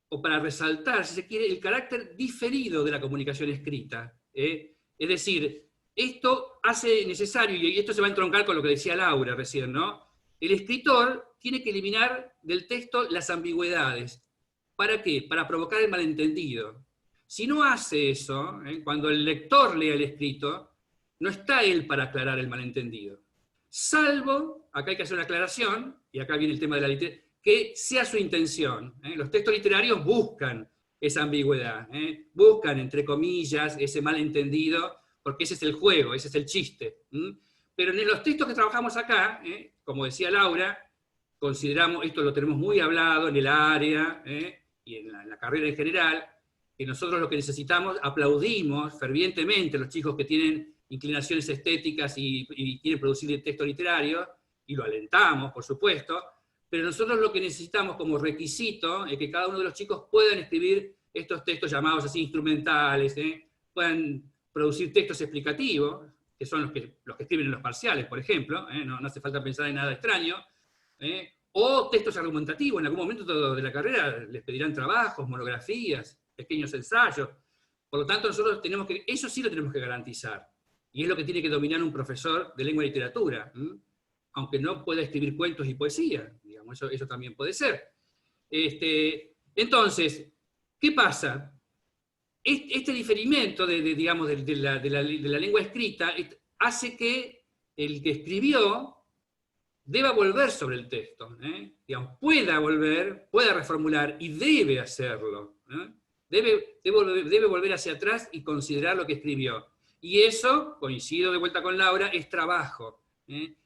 o para resaltar, si se quiere, el carácter diferido de la comunicación escrita. Es decir, esto hace necesario, y esto se va a entroncar con lo que decía Laura recién, ¿no? El escritor tiene que eliminar del texto las ambigüedades. ¿Para qué? Para provocar el malentendido. Si no hace eso, cuando el lector lea el escrito, no está él para aclarar el malentendido. Salvo, acá hay que hacer una aclaración, y acá viene el tema de la literatura, que sea su intención. Los textos literarios buscan esa ambigüedad, buscan, entre comillas, ese malentendido, porque ese es el juego, ese es el chiste. Pero en los textos que trabajamos acá, como decía Laura, consideramos, esto lo tenemos muy hablado en el área, y en la carrera en general, que nosotros lo que necesitamos, aplaudimos fervientemente a los chicos que tienen inclinaciones estéticas y quieren producir texto literario, y lo alentamos, por supuesto, pero nosotros lo que necesitamos como requisito es que cada uno de los chicos puedan escribir estos textos llamados así instrumentales, puedan producir textos explicativos, que son los que escriben en los parciales, por ejemplo, no hace falta pensar en nada extraño, o textos argumentativos. En algún momento de la carrera les pedirán trabajos, monografías, pequeños ensayos. Por lo tanto, nosotros eso sí lo tenemos que garantizar. Y es lo que tiene que dominar un profesor de lengua y literatura, aunque no pueda escribir cuentos y poesía, digamos, eso también puede ser. Entonces, ¿qué pasa? Este diferimiento digamos, de la lengua escrita hace que el que escribió deba volver sobre el texto, digamos, pueda volver, pueda reformular, y debe hacerlo. Debe volver hacia atrás y considerar lo que escribió. Y eso, coincido de vuelta con Laura, es trabajo.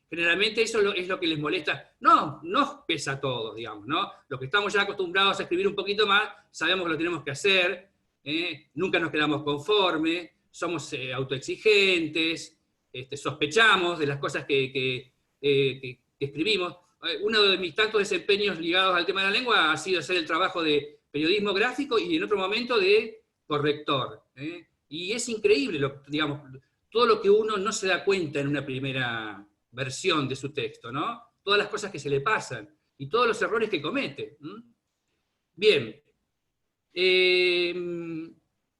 Generalmente eso es lo que les molesta. No nos pesa a todos, digamos, ¿no? Los que estamos ya acostumbrados a escribir un poquito más, sabemos que lo tenemos que hacer, nunca nos quedamos conformes, somos autoexigentes, sospechamos de las cosas que escribimos. Uno de mis tantos desempeños ligados al tema de la lengua ha sido hacer el trabajo de periodismo gráfico y en otro momento de corrector. Y es increíble, digamos, todo lo que uno no se da cuenta en una primera versión de su texto, ¿no? Todas las cosas que se le pasan y todos los errores que comete. Bien.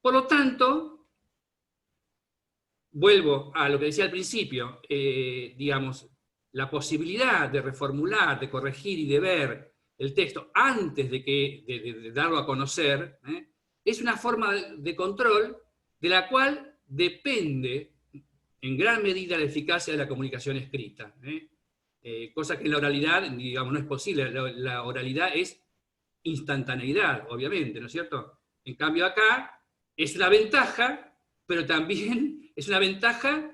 Por lo tanto, vuelvo a lo que decía al principio, digamos, la posibilidad de reformular, de corregir y de ver el texto antes de darlo a conocer, es una forma de control de la cual depende en gran medida la eficacia de la comunicación escrita. Cosa que en la oralidad, digamos, no es posible. La oralidad es instantaneidad, obviamente, ¿no es cierto? En cambio acá es una ventaja, pero también es una ventaja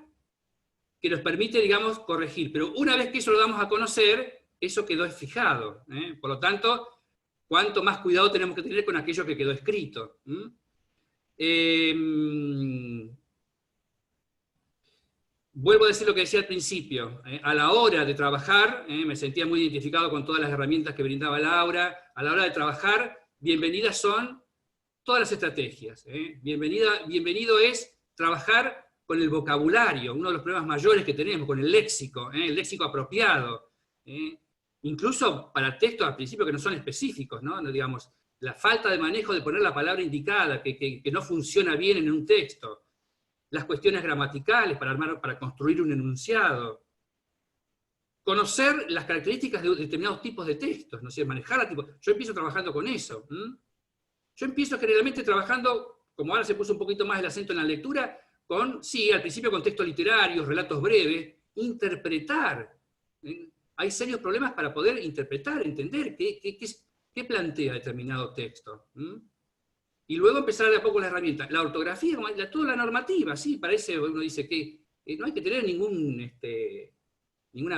que nos permite, digamos, corregir. Pero una vez que eso lo damos a conocer, eso quedó fijado. Por lo tanto, cuanto más cuidado tenemos que tener con aquello que quedó escrito. Vuelvo a decir lo que decía al principio. A la hora de trabajar, me sentía muy identificado con todas las herramientas que brindaba Laura. A la hora de trabajar, bienvenidas son todas las estrategias. Bienvenido es trabajar con el vocabulario, uno de los problemas mayores que tenemos, con el léxico apropiado. Incluso para textos al principio que no son específicos, ¿no? Digamos, la falta de manejo de poner la palabra indicada, que no funciona bien en un texto. Las cuestiones gramaticales para construir un enunciado. Conocer las características de determinados tipos de textos, no sé, manejar a tipos. Yo empiezo trabajando con eso. Yo empiezo generalmente trabajando, como ahora se puso un poquito más el acento en la lectura, sí, al principio con textos literarios, relatos breves, interpretar. Hay serios problemas para poder interpretar, entender qué plantea determinado texto. Y luego empezar de a poco la herramienta. La ortografía, toda la normativa, sí, parece, uno dice que no hay que tener ninguna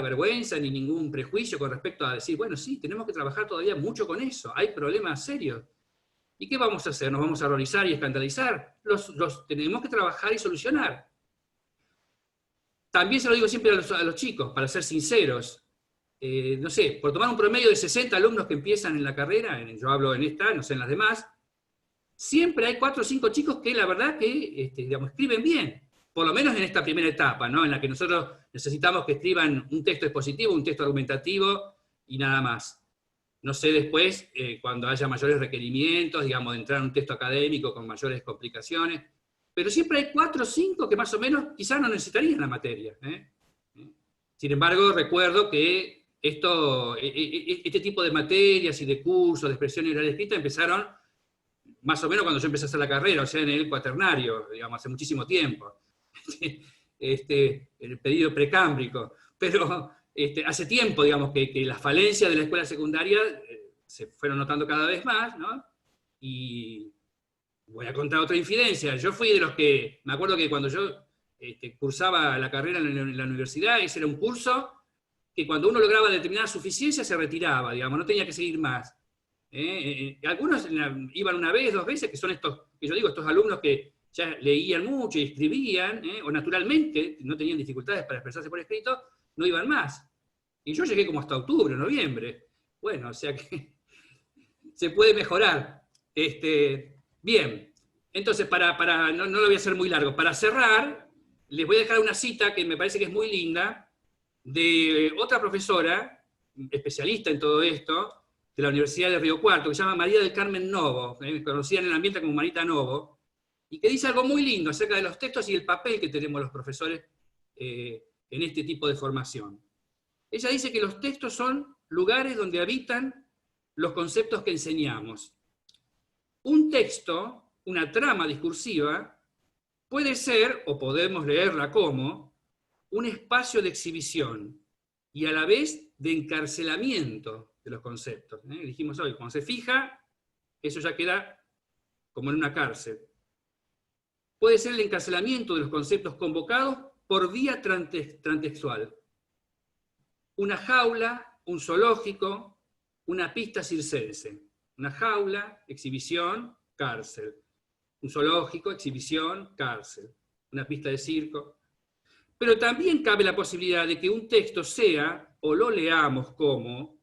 vergüenza ni ningún prejuicio con respecto a decir, bueno, sí, tenemos que trabajar todavía mucho con eso, hay problemas serios. ¿Y qué vamos a hacer? ¿Nos vamos a horrorizar y escandalizar? Los tenemos que trabajar y solucionar. También se lo digo siempre a los chicos, para ser sinceros. No sé, por tomar un promedio de 60 alumnos que empiezan en la carrera, yo hablo en esta, no sé en las demás, siempre hay 4 o 5 chicos que la verdad que digamos, escriben bien. Por lo menos en esta primera etapa, ¿no? En la que nosotros necesitamos que escriban un texto expositivo, un texto argumentativo y nada más. No sé después, cuando haya mayores requerimientos, digamos, de entrar en un texto académico con mayores complicaciones, pero siempre hay 4 o 5 que más o menos quizás no necesitarían la materia. Sin embargo, recuerdo que este tipo de materias y de cursos de expresión oral escrita empezaron más o menos cuando yo empecé a hacer la carrera, o sea, en el cuaternario, digamos, hace muchísimo tiempo, en el periodo precámbrico, pero hace tiempo, digamos, que las falencias de la escuela secundaria se fueron notando cada vez más, ¿no? Y voy a contar otra infidencia. Yo fui de los que, me acuerdo que cuando yo cursaba la carrera en la universidad, ese era un curso que cuando uno lograba determinada suficiencia se retiraba, digamos, no tenía que seguir más. Algunos iban una vez, 2 veces, que son estos, que yo digo, estos alumnos que ya leían mucho y escribían, o naturalmente no tenían dificultades para expresarse por escrito, no iban más. Y yo llegué como hasta octubre, noviembre. Bueno, o sea que se puede mejorar. Bien, entonces, no lo voy a hacer muy largo. Para cerrar, les voy a dejar una cita que me parece que es muy linda, de otra profesora, especialista en todo esto, de la Universidad de Río Cuarto, que se llama María del Carmen Novo, conocida en el ambiente como Marita Novo, y que dice algo muy lindo acerca de los textos y el papel que tenemos los profesores en este tipo de formación. Ella dice que los textos son lugares donde habitan los conceptos que enseñamos. Un texto, una trama discursiva, puede ser, o podemos leerla como, un espacio de exhibición y a la vez de encarcelamiento de los conceptos. Dijimos hoy, cuando se fija, eso ya queda como en una cárcel. Puede ser el encarcelamiento de los conceptos convocados por vía transtextual. Una jaula, un zoológico, una pista circense. Una jaula, exhibición, cárcel. Un zoológico, exhibición, cárcel. Una pista de circo. Pero también cabe la posibilidad de que un texto sea, o lo leamos como,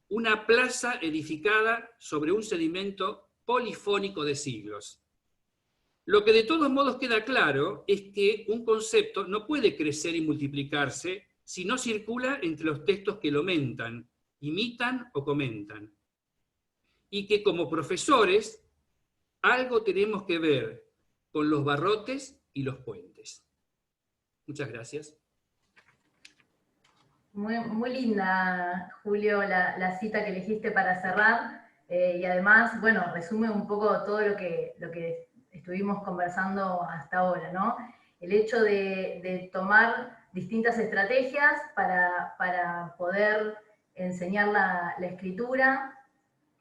una plaza edificada sobre un sedimento polifónico de siglos. Lo que de todos modos queda claro es que un concepto no puede crecer y multiplicarse si no circula entre los textos que lo mentan, imitan o comentan. Y que como profesores algo tenemos que ver con los barrotes y los puentes. Muchas gracias. Muy linda, Julio, la cita que elegiste para cerrar, y además, bueno, resume un poco todo lo que estuvimos conversando hasta ahora, ¿no? El hecho de tomar distintas estrategias para poder enseñar la escritura,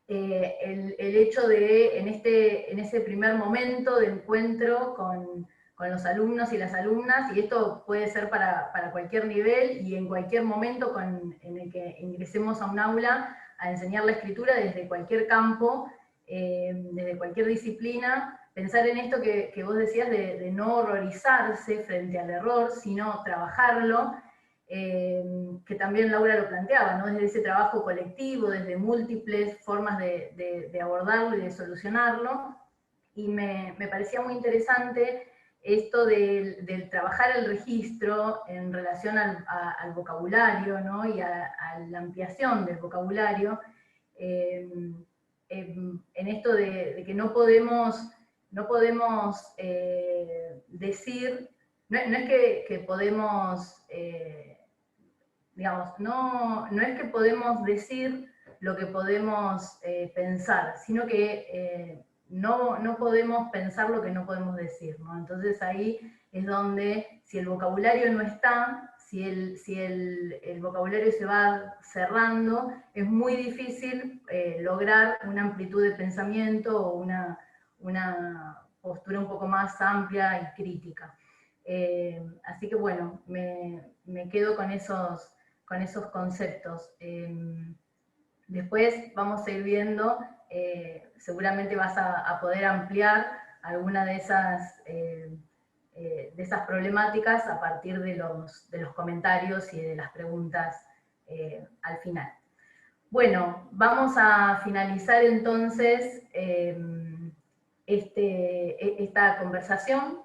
el hecho de, en ese primer momento de encuentro con los alumnos y las alumnas, y esto puede ser para cualquier nivel y en cualquier momento en el que ingresemos a un aula a enseñar la escritura desde cualquier campo, desde cualquier disciplina, pensar en esto que vos decías de no horrorizarse frente al error, sino trabajarlo, que también Laura lo planteaba, ¿no? Desde ese trabajo colectivo, desde múltiples formas de abordarlo y de solucionarlo, y me parecía muy interesante esto del trabajar el registro en relación al vocabulario, ¿no? Y a la ampliación del vocabulario, en esto de que no podemos decir, no es que podemos, digamos, no es que podemos decir lo que podemos pensar, sino que no podemos pensar lo que no podemos decir, ¿no? Entonces ahí es donde, si el vocabulario no está, si el vocabulario se va cerrando, es muy difícil lograr una amplitud de pensamiento o una postura un poco más amplia y crítica. Así que bueno, me quedo con esos conceptos. Después vamos a ir viendo, seguramente vas a poder ampliar alguna de esas problemáticas a partir de los comentarios y de las preguntas al final. Bueno, vamos a finalizar entonces esta conversación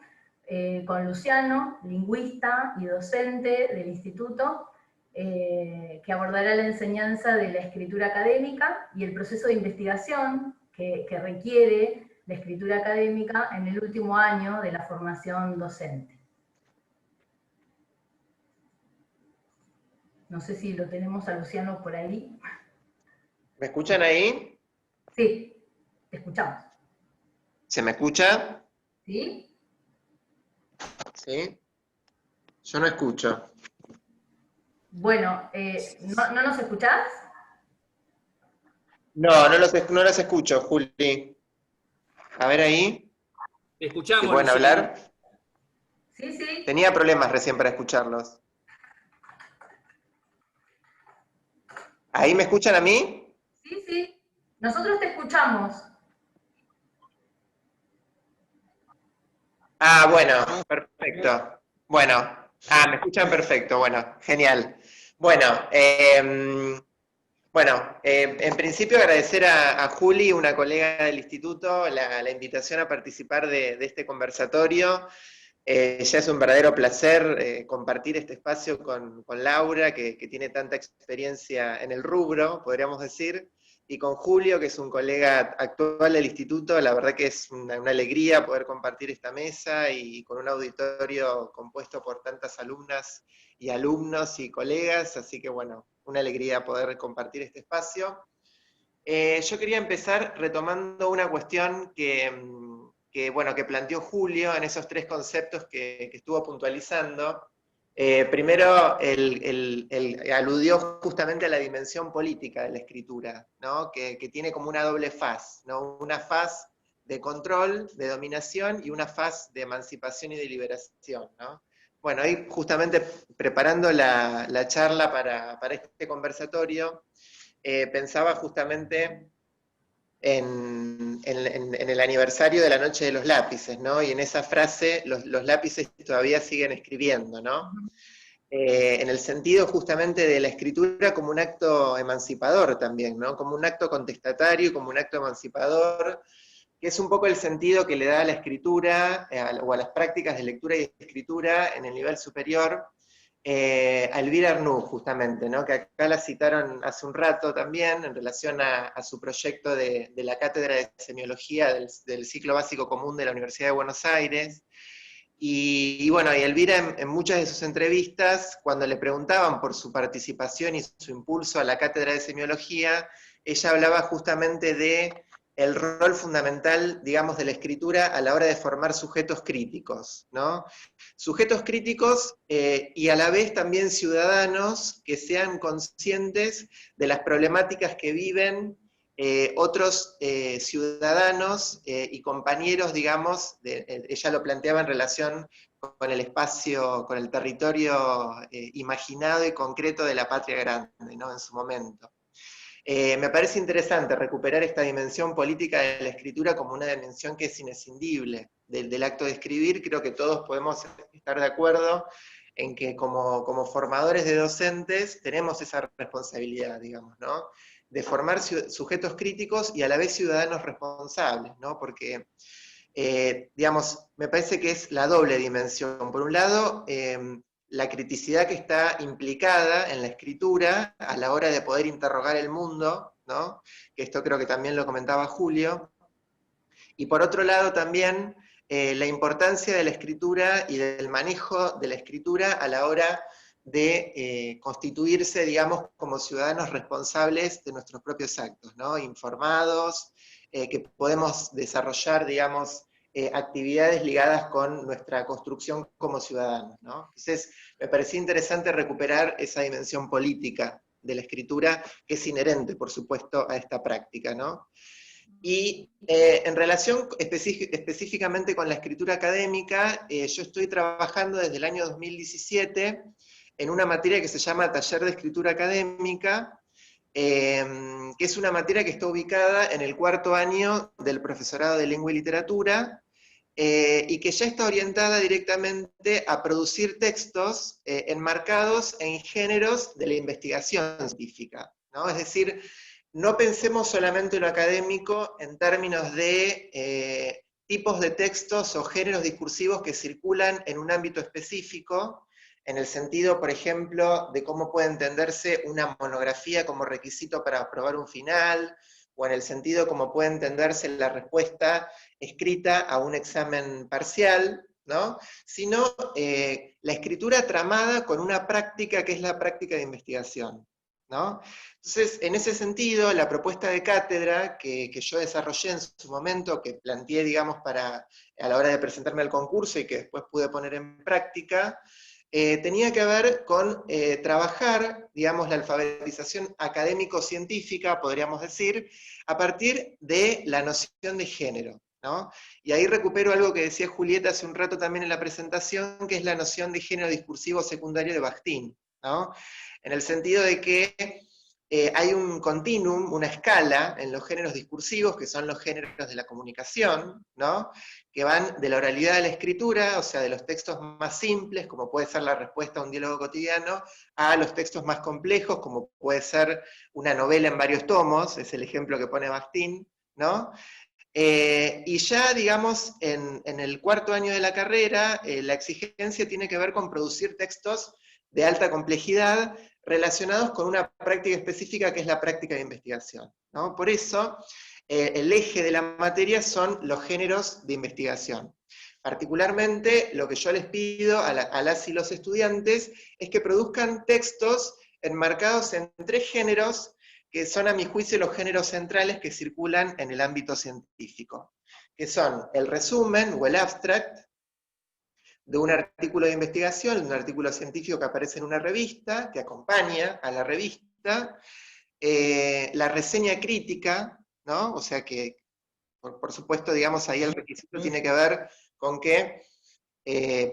con Luciano, lingüista y docente del instituto, que abordará la enseñanza de la escritura académica y el proceso de investigación que requiere la escritura académica en el último año de la formación docente. No sé si lo tenemos a Luciano por ahí. ¿Me escuchan ahí? Sí, te escuchamos. ¿Se me escucha? ¿Sí? ¿Sí? Yo no escucho. Bueno, ¿no nos escuchás? No los escucho, Juli. A ver ahí. Escuchamos. ¿Si pueden hablar? Sí, sí. Tenía problemas recién para escucharlos. ¿Ahí me escuchan a mí? Sí, sí. Nosotros te escuchamos. Ah, bueno, perfecto. Bueno, me escuchan perfecto, bueno, genial. Bueno, en principio agradecer a Juli, una colega del instituto, la invitación a participar de este conversatorio. Ya es un verdadero placer compartir este espacio con Laura, que tiene tanta experiencia en el rubro, podríamos decir, y con Julio, que es un colega actual del instituto. La verdad que es una alegría poder compartir esta mesa y con un auditorio compuesto por tantas alumnas y alumnos y colegas, así que bueno, una alegría poder compartir este espacio. Yo quería empezar retomando una cuestión que planteó Julio en esos tres conceptos que estuvo puntualizando. Primero, aludió justamente a la dimensión política de la escritura, ¿no? Que tiene como una doble faz, ¿no? Una faz de control, de dominación, y una faz de emancipación y de liberación, ¿no? Bueno, ahí justamente preparando la charla para este conversatorio, pensaba justamente en el aniversario de la Noche de los Lápices, ¿no? Y en esa frase, los lápices todavía siguen escribiendo, ¿no? En el sentido justamente de la escritura como un acto emancipador también, ¿no? Como un acto contestatario, como un acto emancipador, que es un poco el sentido que le da a la escritura, o a las prácticas de lectura y escritura en el nivel superior, a Elvira Arnoux, justamente, ¿no? Que acá la citaron hace un rato también, en relación a su proyecto de la cátedra de semiología del ciclo básico común de la Universidad de Buenos Aires. Y bueno, y Elvira en muchas de sus entrevistas, cuando le preguntaban por su participación y su impulso a la cátedra de semiología, ella hablaba justamente de el rol fundamental, digamos, de la escritura a la hora de formar sujetos críticos, ¿no? Sujetos críticos y a la vez también ciudadanos que sean conscientes de las problemáticas que viven otros ciudadanos y compañeros, digamos, ella lo planteaba en relación con el espacio, con el territorio imaginado y concreto de la patria grande, ¿no? En su momento. Me parece interesante recuperar esta dimensión política de la escritura como una dimensión que es inescindible del acto de escribir. Creo que todos podemos estar de acuerdo en que como formadores de docentes tenemos esa responsabilidad, digamos, ¿no? De formar sujetos críticos y a la vez ciudadanos responsables, ¿no? Porque, digamos, me parece que es la doble dimensión. Por un lado, la criticidad que está implicada en la escritura a la hora de poder interrogar el mundo, ¿no? Que esto creo que también lo comentaba Julio. Y por otro lado también la importancia de la escritura y del manejo de la escritura a la hora de constituirse, digamos, como ciudadanos responsables de nuestros propios actos, ¿no? Informados, que podemos desarrollar, digamos, actividades ligadas con nuestra construcción como ciudadanos, ¿no? Entonces, me parecía interesante recuperar esa dimensión política de la escritura, que es inherente, por supuesto, a esta práctica, ¿no? Y en relación específicamente con la escritura académica, yo estoy trabajando desde el año 2017 en una materia que se llama Taller de Escritura Académica, que es una materia que está ubicada en el 4º año del profesorado de Lengua y Literatura, y que ya está orientada directamente a producir textos enmarcados en géneros de la investigación científica, ¿no? Es decir, no pensemos solamente lo académico en términos de tipos de textos o géneros discursivos que circulan en un ámbito específico, en el sentido, por ejemplo, de cómo puede entenderse una monografía como requisito para aprobar un final, o en el sentido como puede entenderse la respuesta escrita a un examen parcial, ¿no? Sino la escritura tramada con una práctica que es la práctica de investigación, ¿no? Entonces, en ese sentido, la propuesta de cátedra que yo desarrollé en su momento, que planteé, digamos, a la hora de presentarme al concurso y que después pude poner en práctica, tenía que ver con trabajar, digamos, la alfabetización académico-científica, podríamos decir, a partir de la noción de género, ¿no? Y ahí recupero algo que decía Julieta hace un rato también en la presentación, que es la noción de género discursivo secundario de Bakhtin, ¿no? En el sentido de que hay un continuum, una escala en los géneros discursivos, que son los géneros de la comunicación, ¿no? Que van de la oralidad a la escritura, o sea, de los textos más simples, como puede ser la respuesta a un diálogo cotidiano, a los textos más complejos, como puede ser una novela en varios tomos, es el ejemplo que pone Bakhtin, ¿no? Y ya, digamos, en el cuarto año de la carrera, la exigencia tiene que ver con producir textos de alta complejidad relacionados con una práctica específica que es la práctica de investigación, ¿no? Por eso, el eje de la materia son los géneros de investigación. Particularmente, lo que yo les pido a las y los estudiantes es que produzcan textos enmarcados en 3 géneros que son a mi juicio los géneros centrales que circulan en el ámbito científico, que son el resumen o el abstract de un artículo de investigación, un artículo científico que aparece en una revista, que acompaña a la revista, la reseña crítica, ¿no? O sea que, por supuesto, digamos, ahí el requisito tiene que ver con que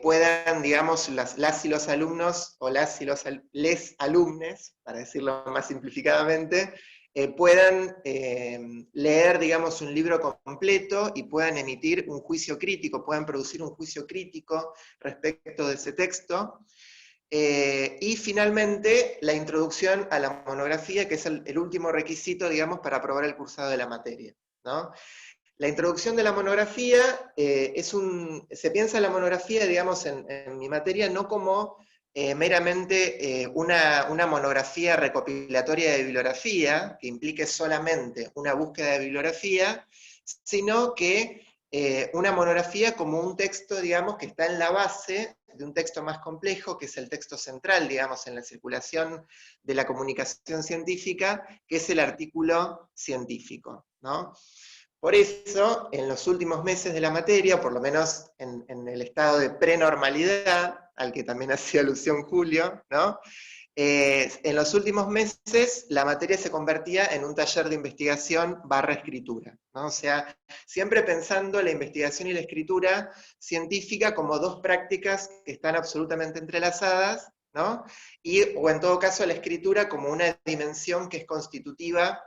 puedan, digamos, las y los alumnos, o las y los les alumnes, para decirlo más simplificadamente, puedan leer, digamos, un libro completo y puedan emitir un juicio crítico, puedan producir un juicio crítico respecto de ese texto. Y finalmente, la introducción a la monografía, que es el último requisito, digamos, para aprobar el cursado de la materia, ¿no? La introducción de la monografía, se piensa la monografía, digamos, en mi materia, no como meramente una monografía recopilatoria de bibliografía, que implique solamente una búsqueda de bibliografía, sino que una monografía como un texto, digamos, que está en la base de un texto más complejo, que es el texto central, digamos, en la circulación de la comunicación científica, que es el artículo científico, ¿no? Por eso, en los últimos meses de la materia, por lo menos en el estado de prenormalidad, al que también hacía alusión Julio, ¿no? En los últimos meses la materia se convertía en un taller de investigación / escritura, ¿no? O sea, siempre pensando la investigación y la escritura científica como 2 prácticas que están absolutamente entrelazadas, ¿no? O en todo caso la escritura como una dimensión que es constitutiva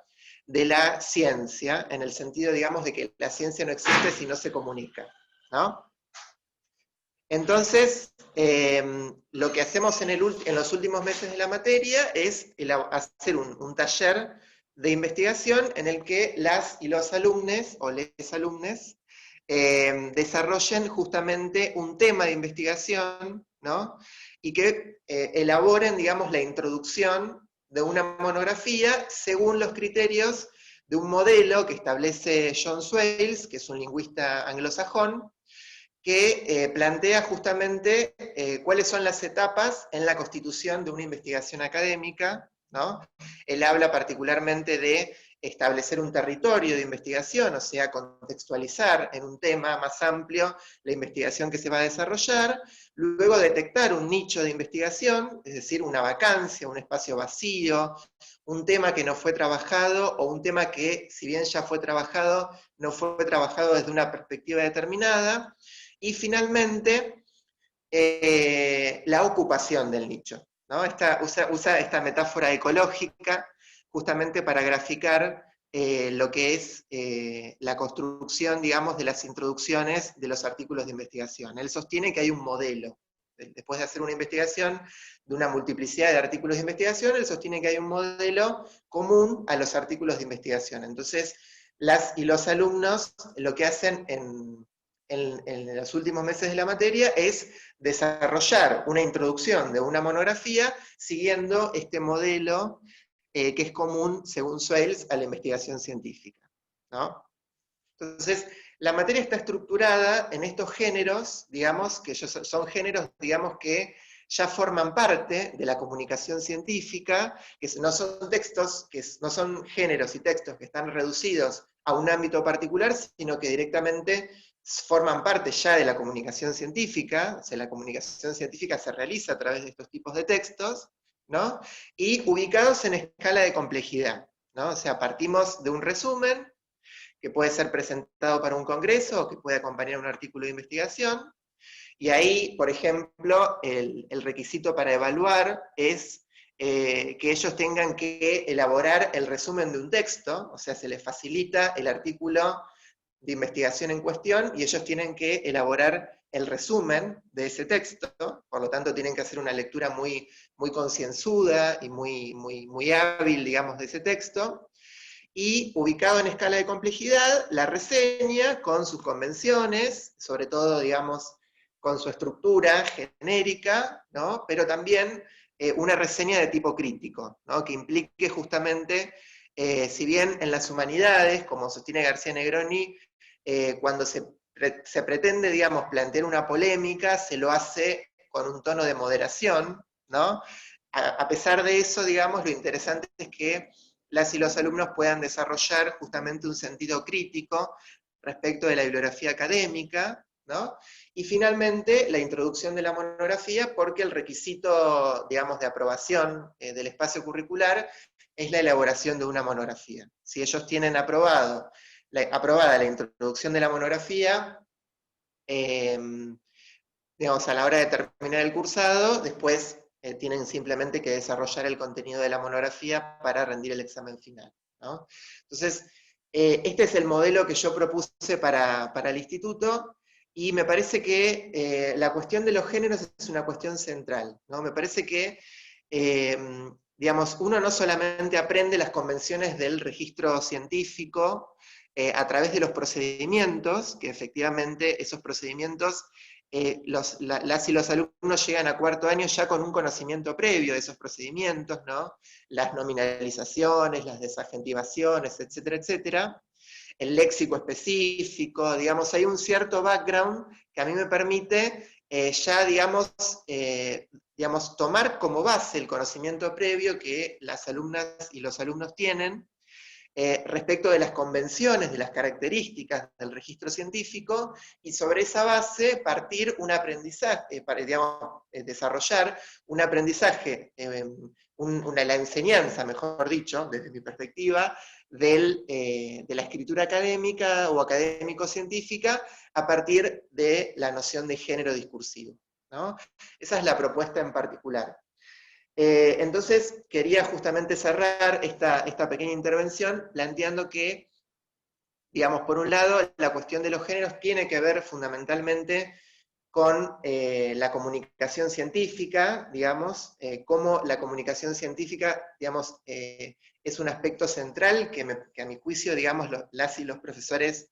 de la ciencia, en el sentido, digamos, de que la ciencia no existe si no se comunica, ¿no? Entonces, lo que hacemos en los últimos meses de la materia es hacer un taller de investigación en el que las y los alumnos, o les alumnes, desarrollen justamente un tema de investigación, ¿no? Y que elaboren, digamos, la introducción de una monografía según los criterios de un modelo que establece John Swales, que es un lingüista anglosajón, que plantea justamente cuáles son las etapas en la constitución de una investigación académica, ¿no? Él habla particularmente de establecer un territorio de investigación, o sea, contextualizar en un tema más amplio la investigación que se va a desarrollar, luego detectar un nicho de investigación, es decir, una vacancia, un espacio vacío, un tema que no fue trabajado, o un tema que, si bien ya fue trabajado, no fue trabajado desde una perspectiva determinada, y finalmente, la ocupación del nicho, ¿no? Usa esta metáfora ecológica justamente para graficar lo que es la construcción, digamos, de las introducciones de los artículos de investigación. Él sostiene que hay un modelo. Después de hacer una investigación de una multiplicidad de artículos de investigación, él sostiene que hay un modelo común a los artículos de investigación. Entonces, las y los alumnos lo que hacen en los últimos meses de la materia es desarrollar una introducción de una monografía siguiendo este modelo que es común, según Swales, a la investigación científica, ¿no? Entonces, la materia está estructurada en estos géneros, digamos, que son géneros, digamos, que ya forman parte de la comunicación científica, que no son textos, que no son géneros y textos que están reducidos a un ámbito particular, sino que directamente forman parte ya de la comunicación científica, o sea, la comunicación científica se realiza a través de estos tipos de textos, ¿no? Y ubicados en escala de complejidad, ¿no? O sea, partimos de un resumen, que puede ser presentado para un congreso, o que puede acompañar un artículo de investigación, y ahí, por ejemplo, el requisito para evaluar es que ellos tengan que elaborar el resumen de un texto, o sea, se les facilita el artículo de investigación en cuestión y ellos tienen que elaborar el resumen de ese texto, por lo tanto tienen que hacer una lectura muy, muy concienzuda y muy hábil, digamos, de ese texto, y ubicado en escala de complejidad, la reseña con sus convenciones, sobre todo, digamos, con su estructura genérica, ¿no? Pero también una reseña de tipo crítico, ¿no? Que implique justamente, si bien en las humanidades, como sostiene García Negroni, cuando se pretende, digamos, plantear una polémica, se lo hace con un tono de moderación, ¿no? A pesar de eso, digamos, lo interesante es que las y los alumnos puedan desarrollar justamente un sentido crítico respecto de la bibliografía académica, ¿no? Y finalmente, la introducción de la monografía, porque el requisito, digamos, de aprobación del espacio curricular es la elaboración de una monografía. Si ellos tienen aprobada la introducción de la monografía, digamos, a la hora de terminar el cursado, después tienen simplemente que desarrollar el contenido de la monografía para rendir el examen final, ¿no? Entonces, este es el modelo que yo propuse para el instituto, y me parece que la cuestión de los géneros es una cuestión central, ¿no? Me parece que, digamos, uno no solamente aprende las convenciones del registro científico a través de los procedimientos, que efectivamente esos procedimientos las y los alumnos llegan a cuarto año ya con un conocimiento previo de esos procedimientos, ¿no? Las nominalizaciones, las desagentivaciones, etcétera, etcétera. El léxico específico, digamos, hay un cierto background que a mí me permite ya, digamos, tomar como base el conocimiento previo que las alumnas y los alumnos tienen respecto de las convenciones, de las características del registro científico, y sobre esa base partir un aprendizaje, desarrollar un aprendizaje, la enseñanza, mejor dicho, desde mi perspectiva, de la escritura académica o académico-científica a partir de la noción de género discursivo, ¿no? Esa es la propuesta en particular. Entonces, quería justamente cerrar esta pequeña intervención planteando que, digamos, por un lado, la cuestión de los géneros tiene que ver fundamentalmente con la comunicación científica, digamos, cómo la comunicación científica, digamos, es un aspecto central que a mi juicio, digamos, las y los profesores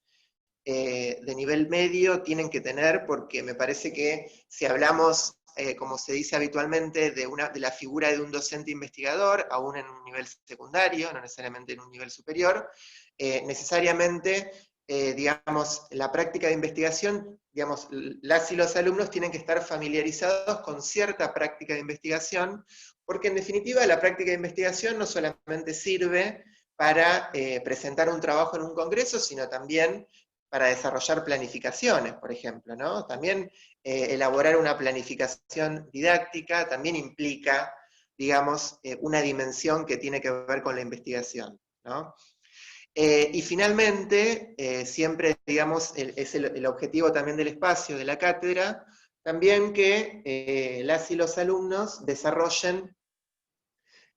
de nivel medio tienen que tener, porque me parece que si hablamos, como se dice habitualmente, de la figura de un docente investigador, aún en un nivel secundario, no necesariamente en un nivel superior, necesariamente, digamos, la práctica de investigación, digamos, las y los alumnos tienen que estar familiarizados con cierta práctica de investigación, porque en definitiva la práctica de investigación no solamente sirve para presentar un trabajo en un congreso, sino también para desarrollar planificaciones, por ejemplo, ¿no? También elaborar una planificación didáctica también implica, digamos, una dimensión que tiene que ver con la investigación, ¿no? Y finalmente, siempre, digamos, es el objetivo también del espacio, de la cátedra, también que las y los alumnos desarrollen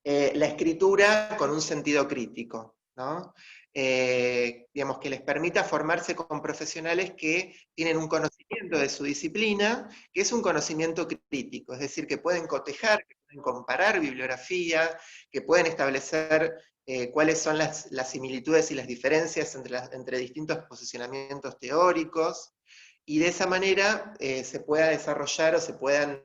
la escritura con un sentido crítico, ¿no? Digamos, que les permita formarse con profesionales que tienen un conocimiento de su disciplina, que es un conocimiento crítico, es decir, que pueden cotejar, que pueden comparar bibliografía, que pueden establecer cuáles son las similitudes y las diferencias entre distintos posicionamientos teóricos, y de esa manera se pueda desarrollar o se puedan,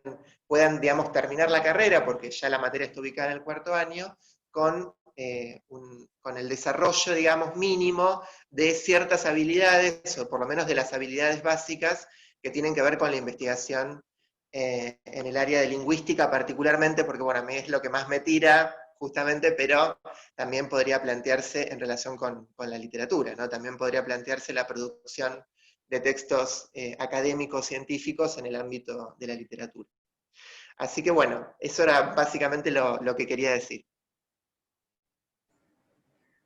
digamos, terminar la carrera, porque ya la materia está ubicada en el cuarto año, con el desarrollo, digamos, mínimo de ciertas habilidades, o por lo menos de las habilidades básicas que tienen que ver con la investigación en el área de lingüística particularmente, porque bueno, a mí es lo que más me tira, justamente, pero también podría plantearse en relación con la literatura, ¿no? También podría plantearse la producción de textos académicos, científicos en el ámbito de la literatura. Así que bueno, eso era básicamente lo que quería decir.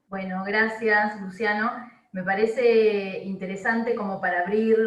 Bueno, gracias, Luciano. Me parece interesante como para abrir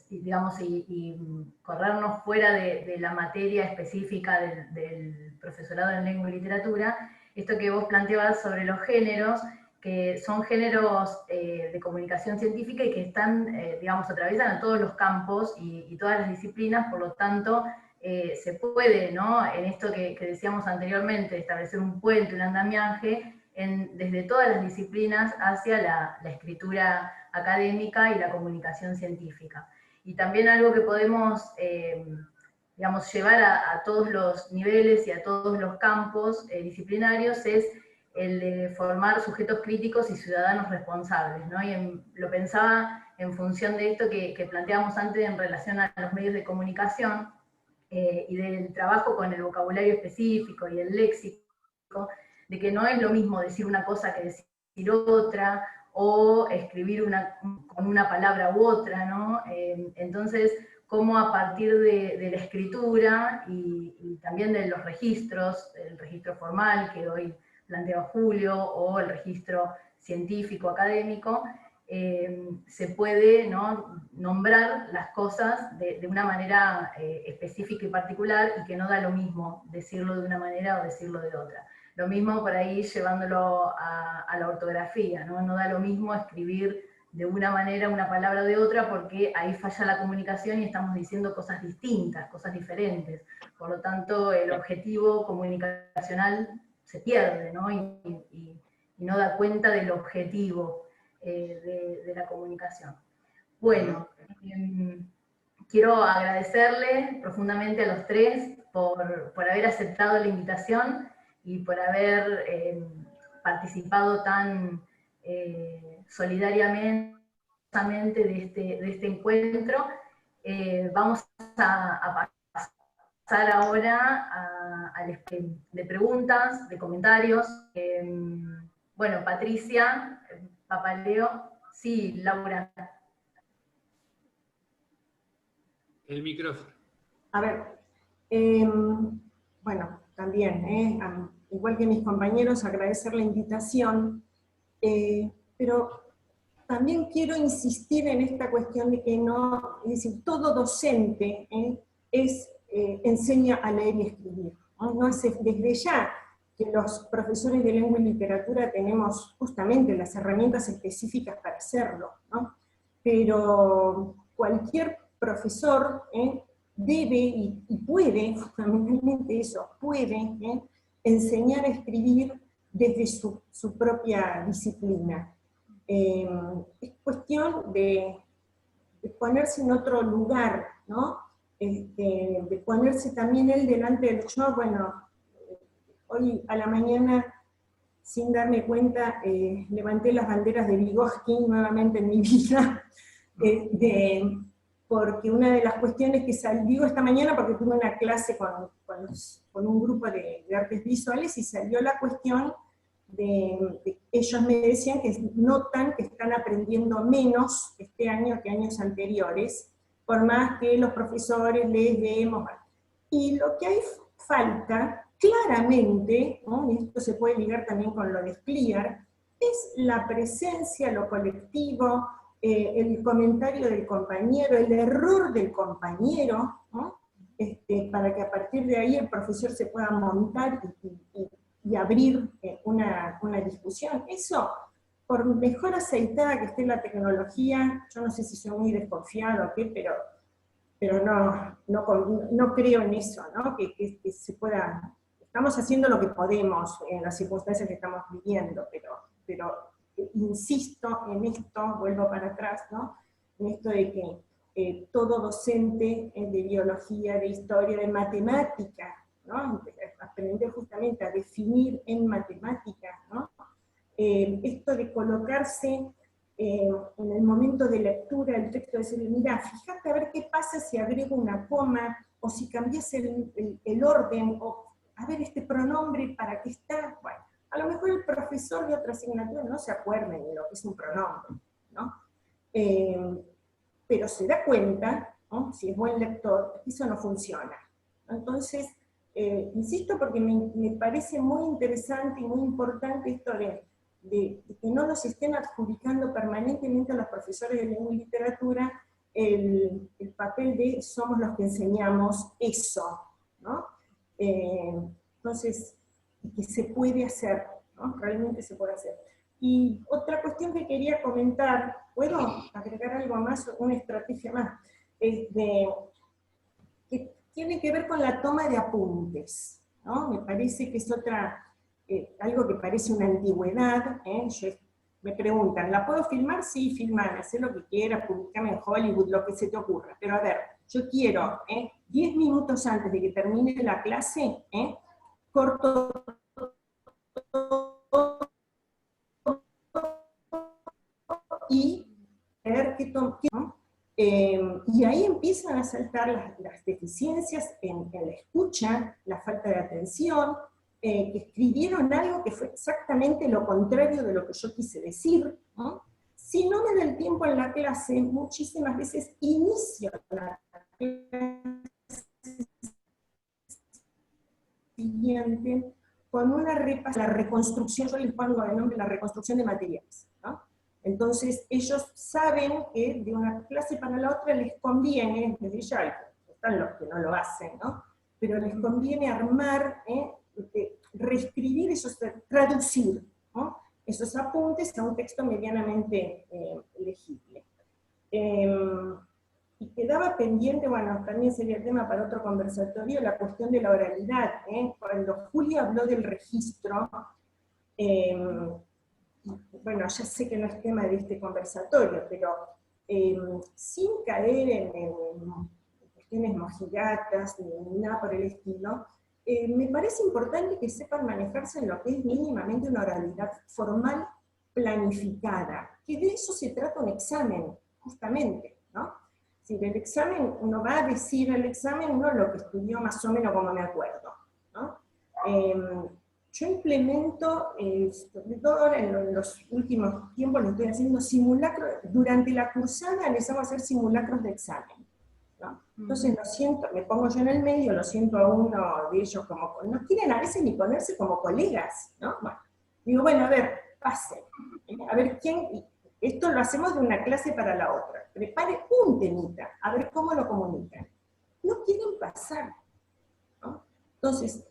digamos, y corrernos fuera de la materia específica del profesorado en lengua y literatura, esto que vos planteabas sobre los géneros, que son géneros de comunicación científica y que están, digamos, atraviesan a todos los campos y todas las disciplinas, por lo tanto, se puede, ¿no?, en esto que decíamos anteriormente, establecer un puente, un andamiaje, desde todas las disciplinas hacia la escritura académica y la comunicación científica. Y también algo que podemos, digamos, llevar a todos los niveles y a todos los campos disciplinarios es el de formar sujetos críticos y ciudadanos responsables, ¿no? Y lo pensaba en función de esto que planteábamos antes en relación a los medios de comunicación y del trabajo con el vocabulario específico y el léxico, de que no es lo mismo decir una cosa que decir otra, o escribir con una palabra u otra, ¿no? Entonces, cómo a partir de la escritura y también de los registros, el registro formal que hoy planteó Julio, o el registro científico académico, se puede, ¿no?, nombrar las cosas de una manera específica y particular, y que no da lo mismo decirlo de una manera o decirlo de otra. Lo mismo por ahí llevándolo a la ortografía, ¿no? No da lo mismo escribir de una manera una palabra de otra, porque ahí falla la comunicación y estamos diciendo cosas distintas, cosas diferentes. Por lo tanto, el objetivo comunicacional se pierde, ¿no? Y no da cuenta del objetivo de la comunicación. Bueno, quiero agradecerle profundamente a los tres por haber aceptado la invitación y por haber participado tan solidariamente de este encuentro. Vamos a pasar ahora a de preguntas, de comentarios. Bueno, Patricia, Papaleo, sí, Laura. El micrófono. A ver, bueno, también, igual que mis compañeros, agradecer la invitación, pero también quiero insistir en esta cuestión de que no, es decir, todo docente enseña a leer y escribir, ¿no? No hace, desde ya que los profesores de lengua y literatura tenemos justamente las herramientas específicas para hacerlo, ¿no? Pero cualquier profesor debe y puede, fundamentalmente eso, puede enseñar a escribir desde su propia disciplina. Es cuestión de ponerse en otro lugar, ¿no? De ponerse también él delante del yo. Bueno, hoy a la mañana, sin darme cuenta, levanté las banderas de Vygotsky nuevamente en mi vida, porque una de las cuestiones que salió esta mañana, porque tuve una clase con un grupo de artes visuales, y salió la cuestión de ellos me decían que notan que están aprendiendo menos este año que años anteriores, por más que los profesores les demos. Y lo que hay falta, claramente, ¿no?, y esto se puede ligar también con lo de Clear, es la presencia, lo colectivo, el comentario del compañero, el error del compañero, ¿no? Para que a partir de ahí el profesor se pueda montar y abrir una discusión. Eso, por mejor aceitada que esté la tecnología, yo no sé si soy muy desconfiado o qué, pero no creo en eso, ¿no? Que se pueda. Estamos haciendo lo que podemos en las circunstancias que estamos viviendo, pero insisto en esto, vuelvo para atrás, ¿no?, en esto de que todo docente de biología, de historia, de matemática, ¿no?, aprender justamente a definir en matemáticas, ¿no?, esto de colocarse en el momento de lectura del texto, decirle, mira, fíjate a ver qué pasa si agrego una coma, o si cambias el orden, o a ver este pronombre para qué está. Bueno, a lo mejor el profesor de otra asignatura no se acuerda de lo que es un pronombre, ¿no? Pero se da cuenta, ¿no?, si es buen lector, que eso no funciona. Entonces, insisto porque me parece muy interesante y muy importante esto de que no nos estén adjudicando permanentemente a los profesores de lengua y literatura el papel de somos los que enseñamos eso, ¿no? Entonces, que se puede hacer, ¿no? Realmente se puede hacer. Y otra cuestión que quería comentar, ¿puedo agregar algo más, una estrategia más? Que tiene que ver con la toma de apuntes, ¿no? Me parece que es algo que parece una antigüedad, me preguntan, ¿la puedo filmar? Sí, filmar, hacer lo que quieras, publicarme en Hollywood, lo que se te ocurra. Pero a ver, yo quiero, 10 minutos antes de que termine la clase, corto y ver qué tomo, ¿no? Y ahí empiezan a saltar las deficiencias en la escucha, la falta de atención, que escribieron algo que fue exactamente lo contrario de lo que yo quise decir, ¿no? Si no me da el tiempo en la clase, muchísimas veces inicio la clase siguiente con la reconstrucción, yo les pongo de nombre la reconstrucción de materiales, ¿no? Entonces ellos saben que de una clase para la otra les conviene, desde ya están los que no lo hacen, ¿no? Pero les conviene armar, reescribir esos, traducir, ¿no? Esos apuntes a un texto medianamente legible. Y quedaba pendiente, bueno, también sería tema para otro conversatorio, la cuestión de la oralidad. Cuando Julia habló del registro, bueno, ya sé que no es tema de este conversatorio, pero sin caer en cuestiones mojigatas ni nada por el estilo, me parece importante que sepan manejarse en lo que es mínimamente una oralidad formal planificada, que de eso se trata un examen, justamente, ¿no? Si el examen, uno va a decir el examen, no lo que estudió más o menos como me acuerdo, ¿no? Yo implemento, sobre todo ahora en los últimos tiempos, le estoy haciendo simulacros, durante la cursada les hago hacer simulacros de examen, ¿no? Entonces lo siento, me pongo yo en el medio, lo siento a uno de ellos como, no quieren a veces ni ponerse como colegas, ¿no? Bueno, digo, bueno, a ver, pasen, a ver quién, esto lo hacemos de una clase para la otra, prepare un temita, a ver cómo lo comunican. No quieren pasar, ¿no? Entonces,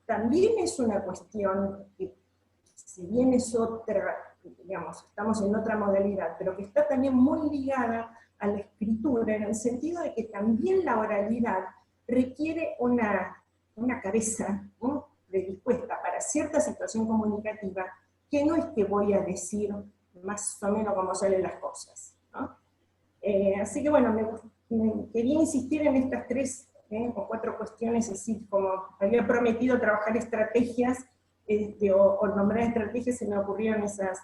también es una cuestión que, si bien es otra, digamos, estamos en otra modalidad, pero que está también muy ligada a la escritura, en el sentido de que también la oralidad requiere una cabeza, ¿no?, predispuesta para cierta situación comunicativa, que no es que voy a decir más o menos cómo salen las cosas, ¿no? Así que bueno, me quería insistir en estas 3 o 4 cuestiones, así como había prometido trabajar estrategias, o nombrar estrategias, se me ocurrieron esas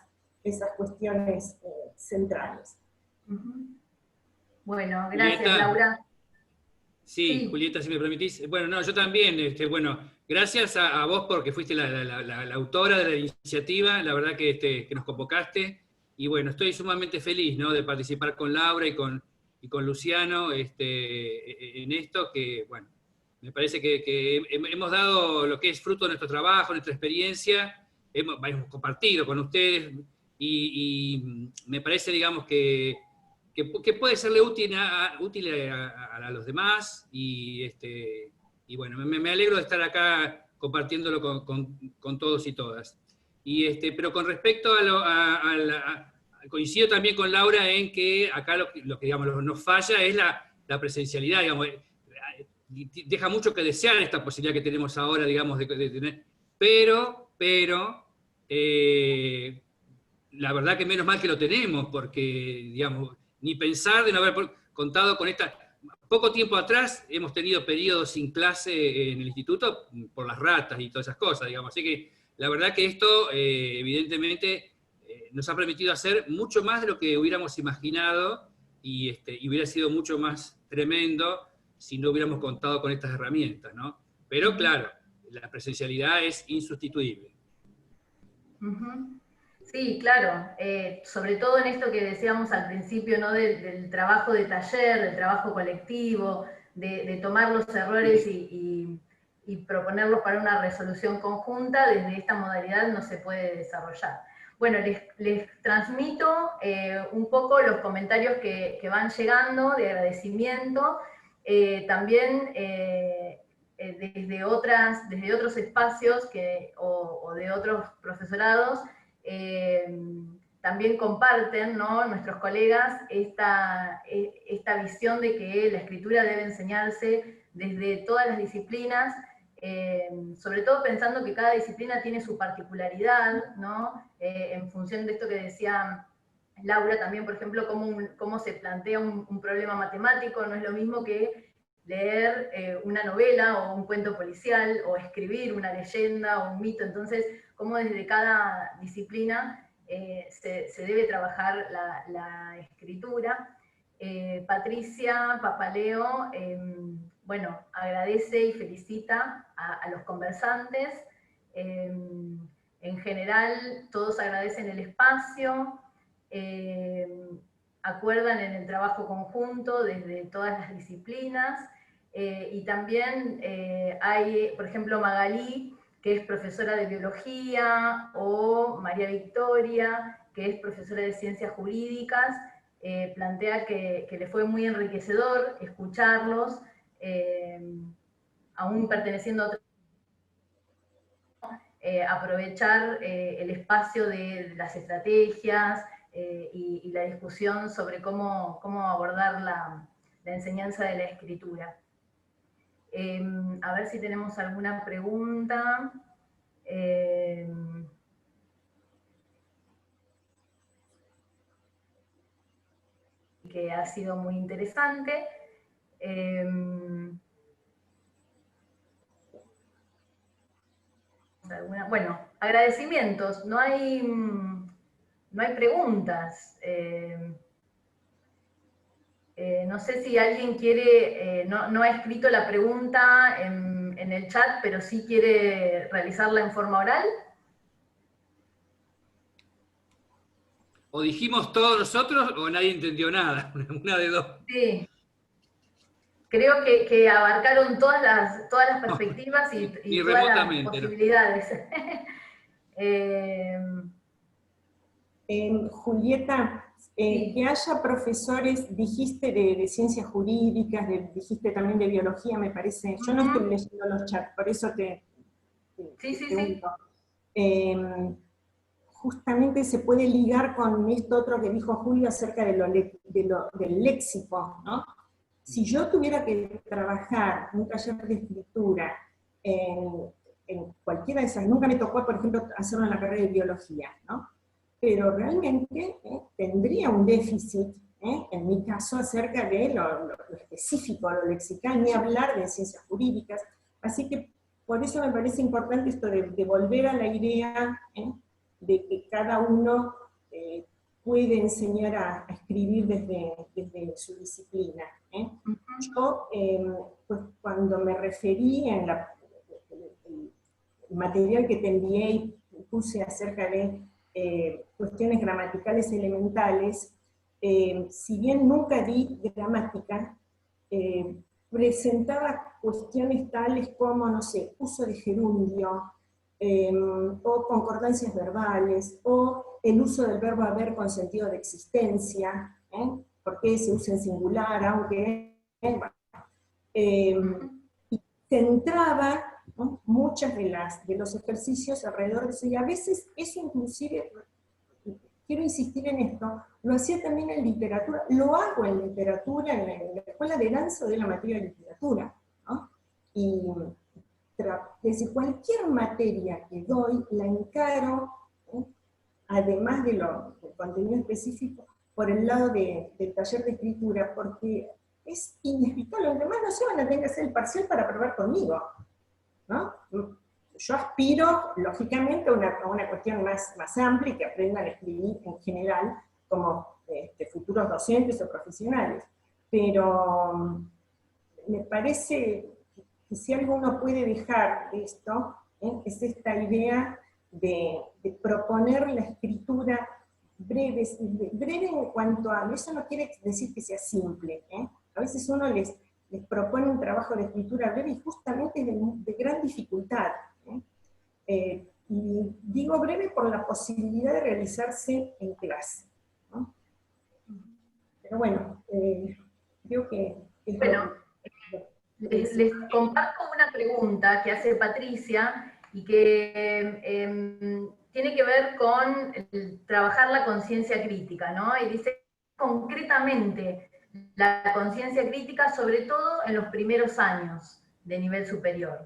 cuestiones centrales. Bueno, gracias, Julieta. Laura. Sí, Julieta, si me permitís. Bueno, no, yo también, bueno, gracias a vos porque fuiste la autora de la iniciativa, la verdad que nos convocaste, y bueno, estoy sumamente feliz, ¿no?, de participar con Laura y con Luciano en esto, que bueno, me parece que hemos dado lo que es fruto de nuestro trabajo, nuestra experiencia, hemos compartido con ustedes, y me parece, digamos, que puede serle útil a los demás, y bueno, me alegro de estar acá compartiéndolo con todos y todas. Pero con respecto coincido también con Laura en que acá lo que digamos, nos falla es la presencialidad, digamos, deja mucho que desear esta posibilidad que tenemos ahora, digamos, de tener, pero la verdad que menos mal que lo tenemos, porque, digamos, ni pensar de no haber contado con esta. Poco tiempo atrás hemos tenido periodos sin clase en el instituto por las ratas y todas esas cosas, digamos. Así que la verdad que esto, evidentemente, nos ha permitido hacer mucho más de lo que hubiéramos imaginado, y hubiera sido mucho más tremendo si no hubiéramos contado con estas herramientas, ¿no? Pero claro, la presencialidad es insustituible. Sí, claro, sobre todo en esto que decíamos al principio, ¿no?, del trabajo de taller, del trabajo colectivo, de tomar los errores y proponerlos para una resolución conjunta, desde esta modalidad no se puede desarrollar. bueno, les transmito un poco los comentarios que van llegando de agradecimiento, también desde otros espacios o de otros profesorados, también comparten, ¿no?, nuestros colegas esta visión de que la escritura debe enseñarse desde todas las disciplinas, sobre todo pensando que cada disciplina tiene su particularidad, ¿no? En función de esto que decía Laura también, por ejemplo, cómo se plantea un problema matemático, no es lo mismo que leer una novela o un cuento policial, o escribir una leyenda o un mito. Entonces, cómo desde cada disciplina se debe trabajar la escritura. Patricia Papaleo, bueno, agradece y felicita a los conversantes. En general, todos agradecen el espacio, acuerdan en el trabajo conjunto desde todas las disciplinas, y también hay, por ejemplo, Magalí, que es profesora de biología, o María Victoria, que es profesora de ciencias jurídicas, plantea que le fue muy enriquecedor escucharlos, aún perteneciendo a otra, aprovechar el espacio de las estrategias y la discusión sobre cómo abordar la enseñanza de la escritura. A ver si tenemos alguna pregunta. Que ha sido muy interesante. Bueno, agradecimientos, no hay preguntas. No sé si alguien quiere, no ha escrito la pregunta en el chat, pero sí quiere realizarla en forma oral. O dijimos todos nosotros o nadie entendió nada, una de dos. Sí. Creo que abarcaron todas las perspectivas y todas las posibilidades. Julieta, sí. que haya profesores, dijiste de ciencias jurídicas, dijiste también de biología, me parece. Yo no estoy leyendo los chats, por eso te pregunto. Justamente se puede ligar con esto otro que dijo Julio acerca del léxico, ¿no? Si yo tuviera que trabajar un taller de escritura en cualquiera de esas, nunca me tocó, por ejemplo, hacerlo en la carrera de biología, ¿no? Pero realmente tendría un déficit, en mi caso, acerca de lo específico, lo lexical, ni hablar de ciencias jurídicas. Así que por eso me parece importante esto de volver a la idea de que cada uno puede enseñar a escribir desde su disciplina. Yo, pues cuando me referí en el material que te envié y puse acerca de cuestiones gramaticales elementales, si bien nunca di gramática, presentaba cuestiones tales como, no sé, uso de gerundio, o concordancias verbales, o el uso del verbo haber con sentido de existencia, porque se usa en singular, aunque... y centraba, ¿no?, muchas de los ejercicios alrededor de eso, y a veces eso inclusive, quiero insistir en esto, lo hacía también en literatura, lo hago en literatura, en la escuela de danza de la materia de literatura, ¿no? Y es decir, cualquier materia que doy, la encaro, además del contenido específico, por el lado del taller de escritura, porque es inevitable, los demás no se van a tener que hacer el parcial para probar conmigo, ¿no? Yo aspiro, lógicamente, a una cuestión más amplia, que aprendan a escribir en general, como futuros docentes o profesionales, pero me parece que si algo uno puede dejar de esto, es esta idea de proponer la escritura breve en cuanto a, eso no quiere decir que sea simple, a veces uno les propone un trabajo de escritura breve y justamente es de gran dificultad, Y digo breve por la posibilidad de realizarse en clase, ¿no? Pero bueno, creo que... Bueno, les comparto una pregunta que hace Patricia y que tiene que ver con trabajar la conciencia crítica, ¿no? Y dice concretamente la conciencia crítica, sobre todo en los primeros años de nivel superior.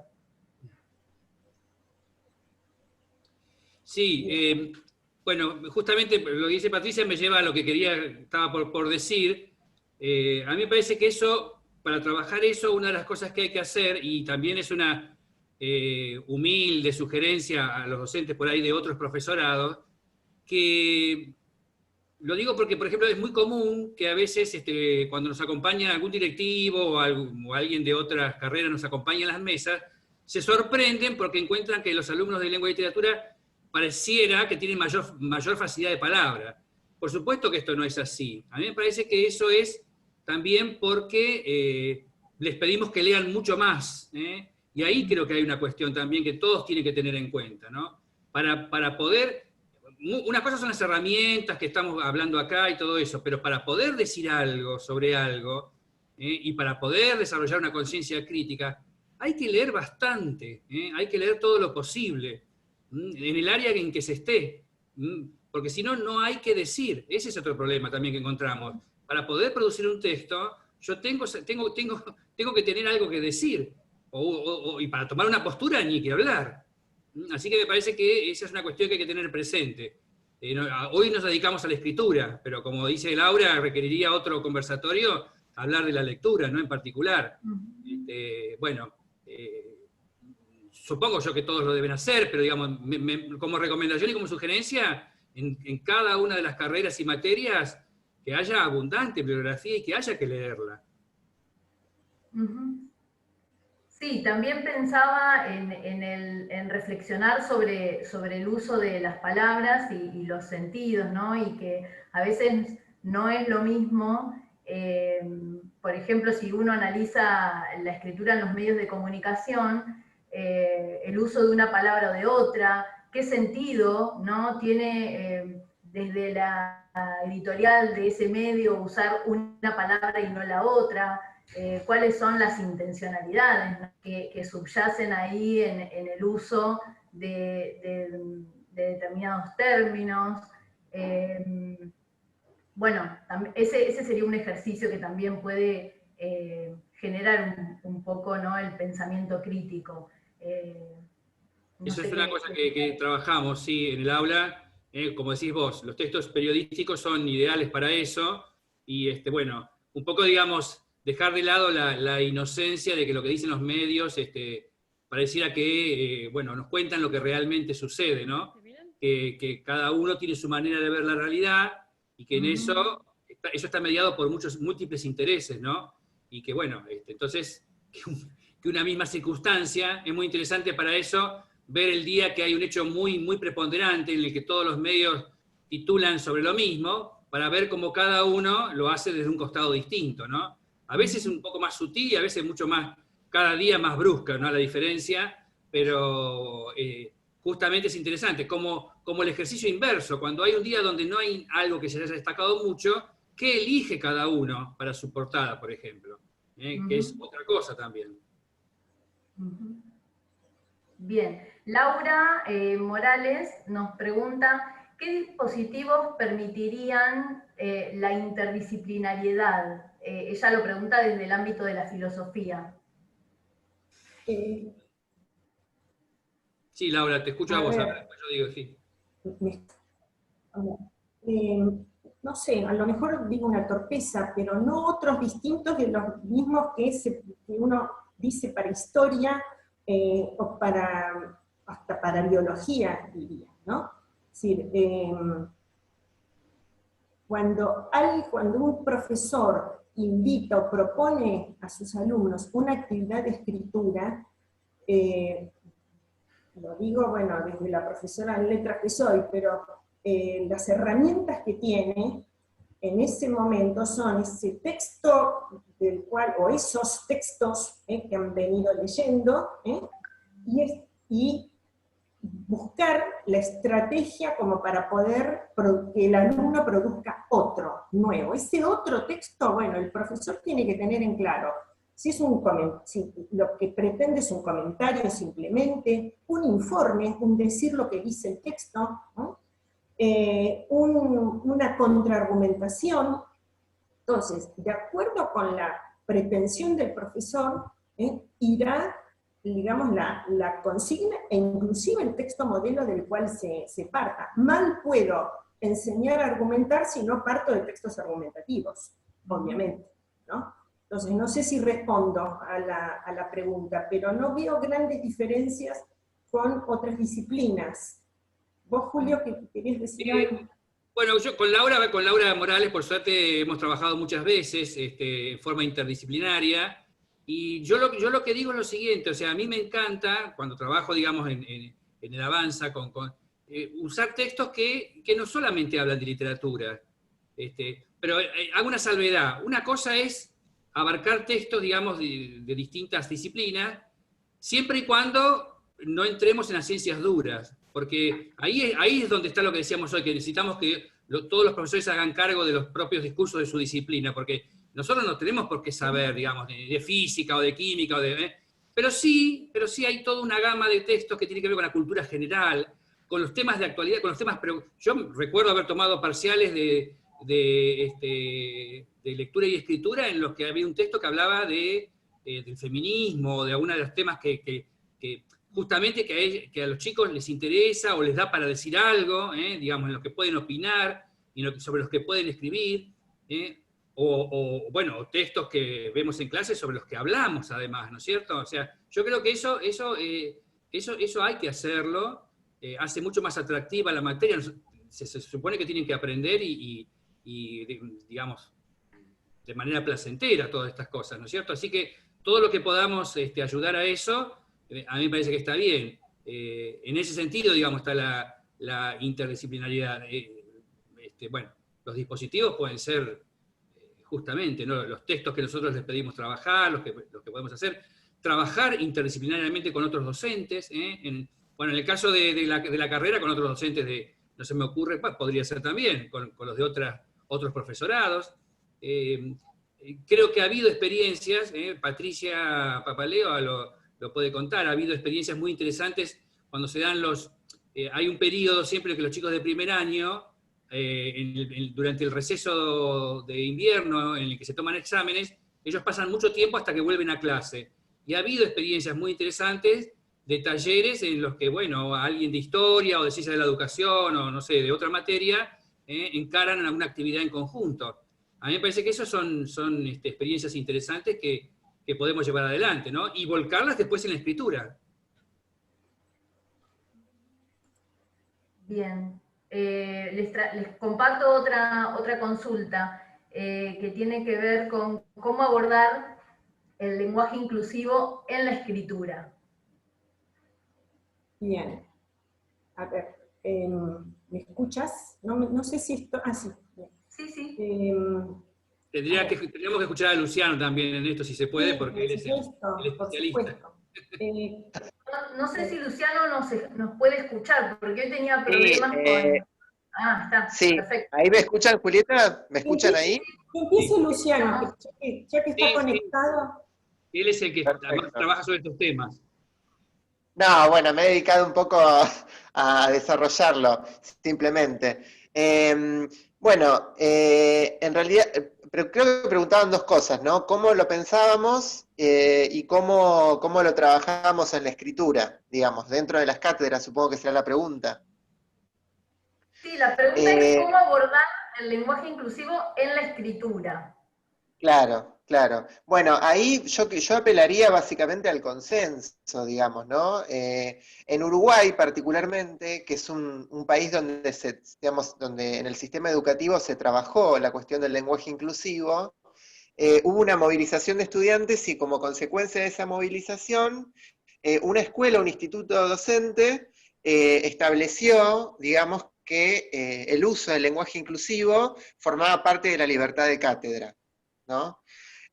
Sí, bueno, justamente lo que dice Patricia me lleva a lo que estaba por decir. A mí me parece que eso, para trabajar eso, una de las cosas que hay que hacer, y también es una humilde sugerencia a los docentes por ahí de otros profesorados, que lo digo porque, por ejemplo, es muy común que a veces cuando nos acompaña algún directivo o alguien de otras carreras nos acompaña en las mesas, se sorprenden porque encuentran que los alumnos de lengua y literatura pareciera que tienen mayor facilidad de palabra. Por supuesto que esto no es así. A mí me parece que eso es también porque les pedimos que lean mucho más, ¿eh? Y ahí creo que hay una cuestión también que todos tienen que tener en cuenta, ¿no? Para poder... Una cosa son las herramientas que estamos hablando acá y todo eso, pero para poder decir algo sobre algo, y para poder desarrollar una conciencia crítica, hay que leer bastante, hay que leer todo lo posible, en el área en que se esté, porque si no, no hay que decir. Ese es otro problema también que encontramos. Para poder producir un texto, yo tengo que tener algo que decir, y para tomar una postura ni que hablar. Así que me parece que esa es una cuestión que hay que tener presente. Hoy nos dedicamos a la escritura, pero como dice Laura, requeriría otro conversatorio hablar de la lectura, ¿no? En particular. Bueno, supongo yo que todos lo deben hacer, pero digamos, como recomendación y como sugerencia, en cada una de las carreras y materias, que haya abundante bibliografía y que haya que leerla. Sí, también pensaba en reflexionar sobre el uso de las palabras y los sentidos, ¿no? Y que a veces no es lo mismo, por ejemplo, si uno analiza la escritura en los medios de comunicación, el uso de una palabra o de otra, qué sentido, ¿no? Tiene desde la editorial de ese medio usar una palabra y no la otra. Cuáles son las intencionalidades, ¿no? que subyacen ahí en el uso de determinados términos. Bueno, ese sería un ejercicio que también puede generar un poco, ¿no? El pensamiento crítico. Eso es una cosa que trabajamos, sí, en el aula. Como decís vos, los textos periodísticos son ideales para eso, y bueno, un poco, digamos, dejar de lado la inocencia de que lo que dicen los medios pareciera que, bueno, nos cuentan lo que realmente sucede, ¿no? Que cada uno tiene su manera de ver la realidad, y que en eso está mediado por múltiples intereses, ¿no? Y que, bueno, entonces, que una misma circunstancia, es muy interesante para eso, ver el día que hay un hecho muy, muy preponderante en el que todos los medios titulan sobre lo mismo, para ver cómo cada uno lo hace desde un costado distinto, ¿no? A veces un poco más sutil y a veces mucho más, cada día más brusca, ¿no? La diferencia, pero justamente es interesante, como el ejercicio inverso, cuando hay un día donde no hay algo que se haya destacado mucho, ¿qué elige cada uno para su portada, por ejemplo? Que es otra cosa también. Bien, Laura Morales nos pregunta, ¿qué dispositivos permitirían la interdisciplinariedad? Ella lo pregunta desde el ámbito de la filosofía. Sí, Laura, te escucho a vos, ahora, yo digo sí. No sé, a lo mejor digo una torpeza, pero no otros distintos de los mismos que uno dice para historia, o hasta para biología, diría, ¿no? Es decir, cuando un profesor invita o propone a sus alumnos una actividad de escritura, lo digo, bueno, desde la profesora de letras que soy, pero las herramientas que tiene en ese momento son ese texto del cual, o esos textos que han venido leyendo, y buscar la estrategia como para poder que el alumno produzca otro, nuevo. Ese otro texto, bueno, el profesor tiene que tener en claro si lo que pretende es un comentario simplemente, un informe, un decir lo que dice el texto, ¿no? Una contraargumentación. Entonces, de acuerdo con la pretensión del profesor, irá, digamos, la consigna e inclusive el texto modelo del cual se parta. Mal puedo enseñar a argumentar si no parto de textos argumentativos, obviamente, ¿no? Entonces, no sé si respondo a la pregunta, pero no veo grandes diferencias con otras disciplinas. ¿Vos, Julio, qué querías decir algo? Bueno, yo con Laura Morales, por suerte, hemos trabajado muchas veces en forma interdisciplinaria, y yo lo que digo es lo siguiente, o sea, a mí me encanta, cuando trabajo, digamos, en el Avanza, usar textos que no solamente hablan de literatura, pero hago una salvedad. Una cosa es abarcar textos, digamos, de distintas disciplinas, siempre y cuando no entremos en las ciencias duras, porque ahí es donde está lo que decíamos hoy, que necesitamos que todos los profesores hagan cargo de los propios discursos de su disciplina, porque nosotros no tenemos por qué saber, digamos, de física o de química, pero sí hay toda una gama de textos que tiene que ver con la cultura general, con los temas de actualidad, con los temas... Yo recuerdo haber tomado parciales de lectura y escritura en los que había un texto que hablaba del feminismo, de algunos de los temas que justamente que a los chicos les interesa o les da para decir algo, digamos, en los que pueden opinar, y sobre los que pueden escribir, bueno, textos que vemos en clase sobre los que hablamos además, ¿no es cierto? O sea, yo creo que eso hay que hacerlo, hace mucho más atractiva la materia, se supone que tienen que aprender y digamos, de manera placentera todas estas cosas, ¿no es cierto? Así que todo lo que podamos ayudar a eso, a mí me parece que está bien. En ese sentido, digamos, está la interdisciplinariedad. Bueno, los dispositivos pueden ser justamente, ¿no?, los textos que nosotros les pedimos trabajar, los que podemos hacer, trabajar interdisciplinariamente con otros docentes, bueno, en el caso de la carrera, con otros docentes no se me ocurre, podría ser también, con los de otros profesorados. Creo que ha habido experiencias, Patricia Papaleo lo puede contar, ha habido experiencias muy interesantes cuando se dan hay un periodo siempre que los chicos de primer año, durante el receso de invierno en el que se toman exámenes, ellos pasan mucho tiempo hasta que vuelven a clase. Y ha habido experiencias muy interesantes de talleres en los que, bueno, alguien de historia o de ciencias de la educación o, no sé, de otra materia, encaran alguna actividad en conjunto. A mí me parece que esas son experiencias interesantes que podemos llevar adelante, ¿no? Y volcarlas después en la escritura. Bien. Les comparto otra consulta que tiene que ver con cómo abordar el lenguaje inclusivo en la escritura. Bien. A ver, ¿me escuchas? No sé si esto... Ah, sí. Sí, sí. Tendríamos que escuchar a Luciano también en esto, si se puede, porque él es el especialista. No sé si Luciano nos puede escuchar, porque hoy tenía problemas con... Ah, está, sí, perfecto. ¿Ahí me escuchan, Julieta? ¿Me escuchan ahí? Empiece Luciano, ya que está conectado. Sí. Él es el que trabaja sobre estos temas. No, bueno, me he dedicado un poco a desarrollarlo, simplemente. Bueno, en realidad, pero creo que preguntaban dos cosas, ¿no? ¿Cómo lo pensábamos y cómo lo trabajábamos en la escritura, digamos, dentro de las cátedras, supongo que será la pregunta. Sí, la pregunta es cómo abordar el lenguaje inclusivo en la escritura. Claro, claro. Bueno, ahí yo apelaría básicamente al consenso, digamos, ¿no? En Uruguay particularmente, que es un país donde donde en el sistema educativo se trabajó la cuestión del lenguaje inclusivo, hubo una movilización de estudiantes y como consecuencia de esa movilización, una escuela, un instituto docente, estableció, digamos, que el uso del lenguaje inclusivo formaba parte de la libertad de cátedra, ¿no?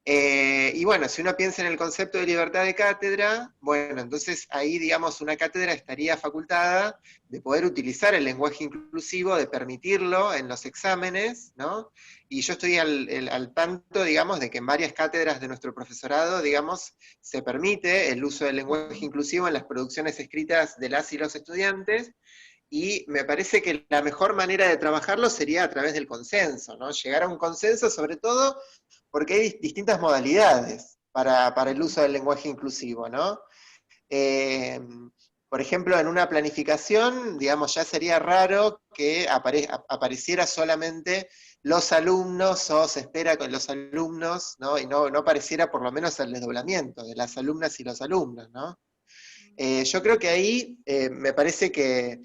Y bueno, si uno piensa en el concepto de libertad de cátedra, bueno, entonces ahí, digamos, una cátedra estaría facultada de poder utilizar el lenguaje inclusivo, de permitirlo en los exámenes, ¿no? Y yo estoy al tanto, digamos, de que en varias cátedras de nuestro profesorado, digamos, se permite el uso del lenguaje inclusivo en las producciones escritas de las y los estudiantes, y me parece que la mejor manera de trabajarlo sería a través del consenso, ¿no? Llegar a un consenso, sobre todo porque hay distintas modalidades para el uso del lenguaje inclusivo, ¿no? Por ejemplo, en una planificación, digamos, ya sería raro que apareciera solamente los alumnos, o se espera con los alumnos, ¿no? Y no apareciera por lo menos el desdoblamiento de las alumnas y los alumnos, ¿no? Yo creo que ahí me parece que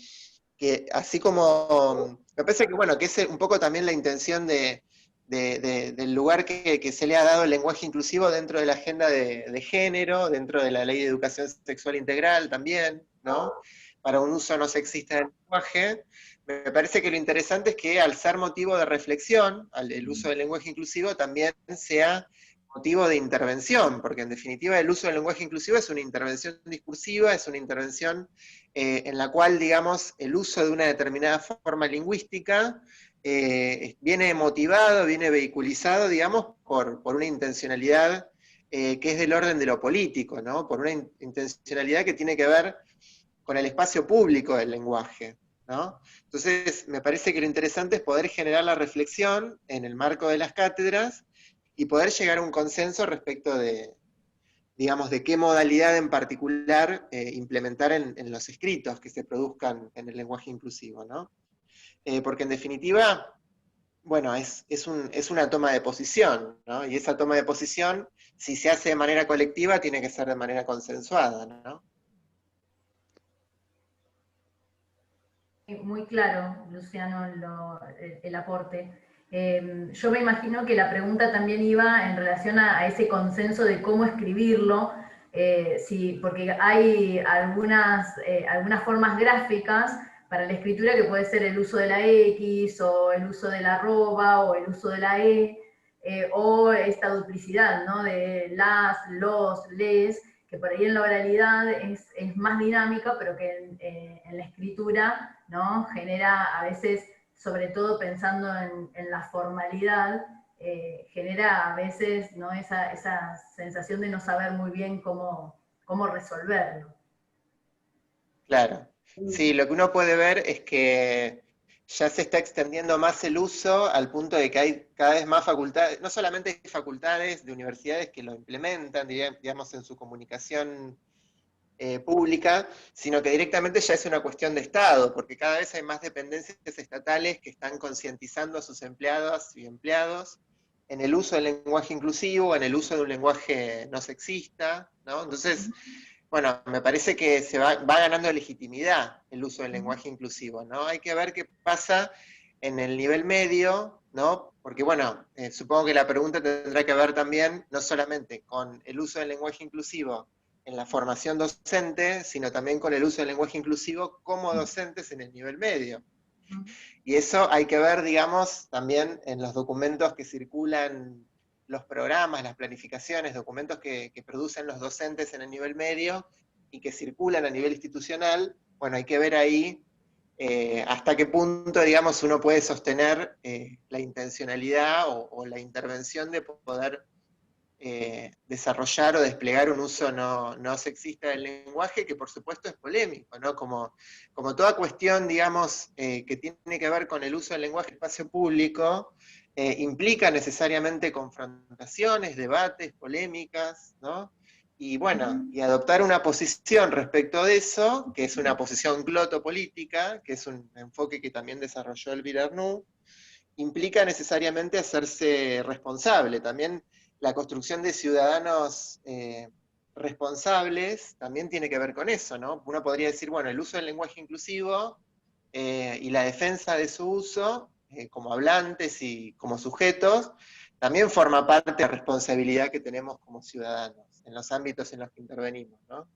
así como, me parece que bueno, que es un poco también la intención del lugar que se le ha dado el lenguaje inclusivo dentro de la agenda de género, dentro de la ley de educación sexual integral también, ¿no? Para un uso no sexista del lenguaje. Me parece que lo interesante es que al ser motivo de reflexión, el uso del lenguaje inclusivo también sea motivo de intervención, porque en definitiva el uso del lenguaje inclusivo es una intervención discursiva, es una intervención en la cual, digamos, el uso de una determinada forma lingüística viene motivado, viene vehiculizado, digamos, por una intencionalidad que es del orden de lo político, ¿no? Por una intencionalidad que tiene que ver con el espacio público del lenguaje, ¿no? Entonces, me parece que lo interesante es poder generar la reflexión en el marco de las cátedras y poder llegar a un consenso respecto de, digamos, de qué modalidad en particular implementar en los escritos que se produzcan en el lenguaje inclusivo, ¿no? Porque en definitiva, bueno, es una toma de posición, ¿no? Y esa toma de posición, si se hace de manera colectiva, tiene que ser de manera consensuada, ¿no? Muy claro, Luciano, el aporte. Yo me imagino que la pregunta también iba en relación a ese consenso de cómo escribirlo, sí, porque hay algunas formas gráficas para la escritura que puede ser el uso de la X, o el uso de la arroba, o el uso de la E, o esta duplicidad, ¿no? De las, los, les, que por ahí en la oralidad es más dinámica, pero que en la escritura, ¿no? Genera a veces, sobre todo pensando en la formalidad, genera a veces, ¿no? esa sensación de no saber muy bien cómo resolverlo. Claro. Sí, lo que uno puede ver es que ya se está extendiendo más el uso al punto de que hay cada vez más facultades, no solamente hay facultades de universidades que lo implementan, digamos, en su comunicación pública, sino que directamente ya es una cuestión de Estado, porque cada vez hay más dependencias estatales que están concientizando a sus empleadas y empleados en el uso del lenguaje inclusivo, en el uso de un lenguaje no sexista, ¿no? Entonces, bueno, me parece que se va ganando legitimidad el uso del lenguaje inclusivo, ¿no? Hay que ver qué pasa en el nivel medio, ¿no? Porque, bueno, supongo que la pregunta tendrá que ver también, no solamente con el uso del lenguaje inclusivo en la formación docente, sino también con el uso del lenguaje inclusivo como docentes en el nivel medio. Y eso hay que ver, digamos, también en los documentos que circulan, los programas, las planificaciones, documentos que producen los docentes en el nivel medio y que circulan a nivel institucional. Bueno, hay que ver ahí hasta qué punto, digamos, uno puede sostener la intencionalidad o la intervención de poder desarrollar o desplegar un uso no sexista del lenguaje, que por supuesto es polémico, ¿no? Como toda cuestión, digamos, que tiene que ver con el uso del lenguaje en espacio público, implica necesariamente confrontaciones, debates, polémicas, ¿no? Y bueno, y adoptar una posición respecto de eso, que es una posición glotopolítica, que es un enfoque que también desarrolló Elvira Arnoux, implica necesariamente hacerse responsable. También la construcción de ciudadanos responsables también tiene que ver con eso, ¿no? Uno podría decir, bueno, el uso del lenguaje inclusivo y la defensa de su uso, como hablantes y como sujetos, también forma parte de la responsabilidad que tenemos como ciudadanos en los ámbitos en los que intervenimos, ¿no?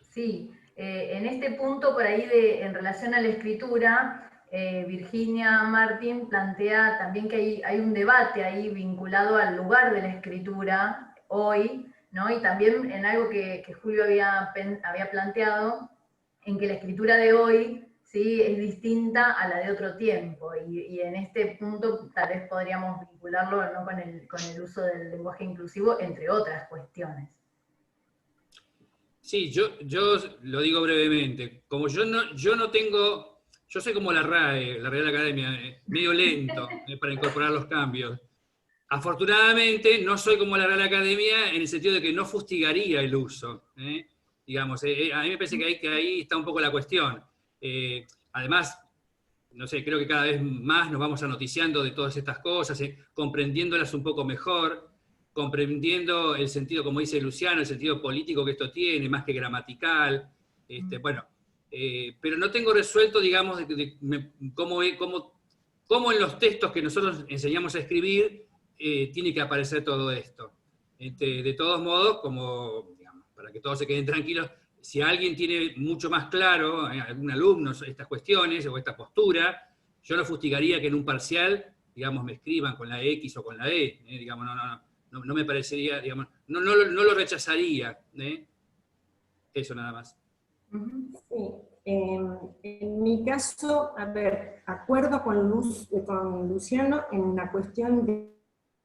Sí, en este punto por ahí en relación a la escritura, Virginia Martín plantea también que hay un debate ahí vinculado al lugar de la escritura hoy, ¿no? Y también en algo que Julio había planteado, en que la escritura de hoy, ¿sí?, es distinta a la de otro tiempo, y en este punto tal vez podríamos vincularlo, ¿no?, con el uso del lenguaje inclusivo, entre otras cuestiones. Sí, yo lo digo brevemente. Como yo no tengo... Yo soy como la RAE, la Real Academia, medio lento para incorporar los cambios. Afortunadamente, no soy como la Real Academia en el sentido de que no fustigaría el uso. Digamos, a mí me parece que ahí está un poco la cuestión. Además, no sé, creo que cada vez más nos vamos anoticiando de todas estas cosas, comprendiéndolas un poco mejor, comprendiendo el sentido, como dice Luciano, el sentido político que esto tiene, más que gramatical. Bueno, pero no tengo resuelto, digamos, cómo en los textos que nosotros enseñamos a escribir tiene que aparecer todo esto. De todos modos, como, digamos, para que todos se queden tranquilos, si alguien tiene mucho más claro, algún alumno, estas cuestiones o esta postura, yo no fustigaría que en un parcial, digamos, me escriban con la X o con la E, digamos, no me parecería, digamos, no lo rechazaría. Eso nada más. Sí, en mi caso, a ver, acuerdo con Luciano en la cuestión de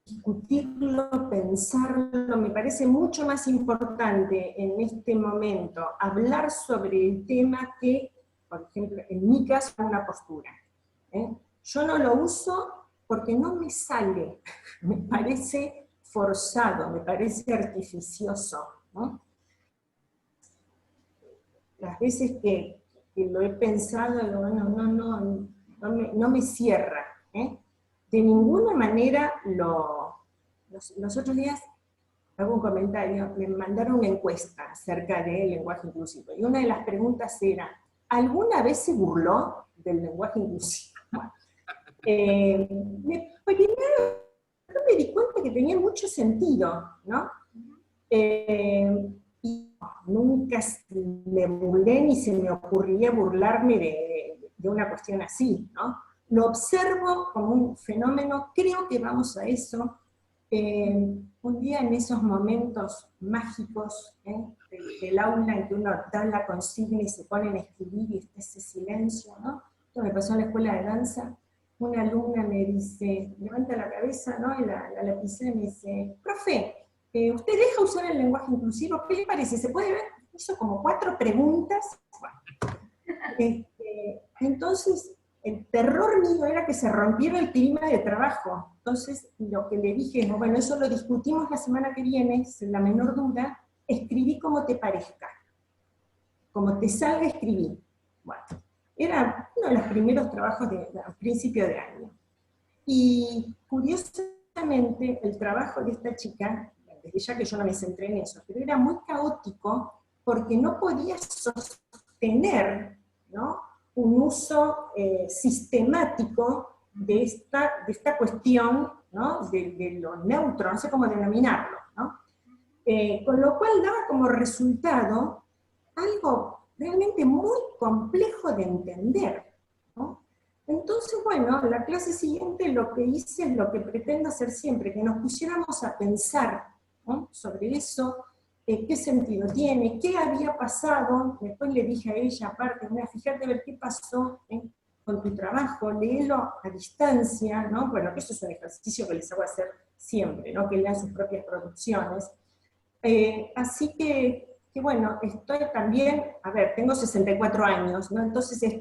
discutirlo, pensarlo, me parece mucho más importante en este momento hablar sobre el tema que, por ejemplo, en mi caso, una postura. Yo no lo uso porque no me sale, me parece forzado, me parece artificioso, ¿no? Las veces que lo he pensado, bueno, no me cierra. De ninguna manera los otros días, hago un comentario, me mandaron una encuesta acerca del lenguaje inclusivo, y una de las preguntas era, ¿alguna vez se burló del lenguaje inclusivo? Primero me di cuenta que tenía mucho sentido, ¿no? Y nunca me burlé ni se me ocurría burlarme de una cuestión así, ¿no? Lo observo como un fenómeno, creo que vamos a eso. Un día en esos momentos mágicos del aula en que uno da la consigna y se ponen a escribir y está ese silencio, ¿no? Esto me pasó en la escuela de danza. Una alumna me dice, levanta la cabeza, ¿no?, y la lapicera, y me dice, profe, ¿usted deja usar el lenguaje inclusivo? ¿Qué le parece? ¿Se puede ver? Hizo como 4 preguntas. Entonces, el terror mío era que se rompiera el clima de trabajo. Entonces, lo que le dije, no, bueno, eso lo discutimos la semana que viene, sin la menor duda, escribí como te parezca. Como te salga, escribí. Bueno, era uno de los primeros trabajos a principio de año. Y curiosamente, el trabajo de esta chica, desde ya que yo no me centré en eso, pero era muy caótico porque no podía sostener, ¿no?, un uso sistemático de esta cuestión, ¿no?, de lo neutro, no sé cómo denominarlo, ¿no? Con lo cual daba como resultado algo realmente muy complejo de entender, ¿no? Entonces, bueno, la clase siguiente lo que hice es lo que pretendo hacer siempre, que nos pusiéramos a pensar, ¿no?, sobre eso, qué sentido tiene, qué había pasado. Después le dije a ella, aparte, mira, fíjate a ver qué pasó con tu trabajo, léelo a distancia, ¿no? Bueno, que eso es un ejercicio que les hago hacer siempre, ¿no?, que lean sus propias producciones. Así que bueno, estoy también, a ver, tengo 64 años, ¿no? Entonces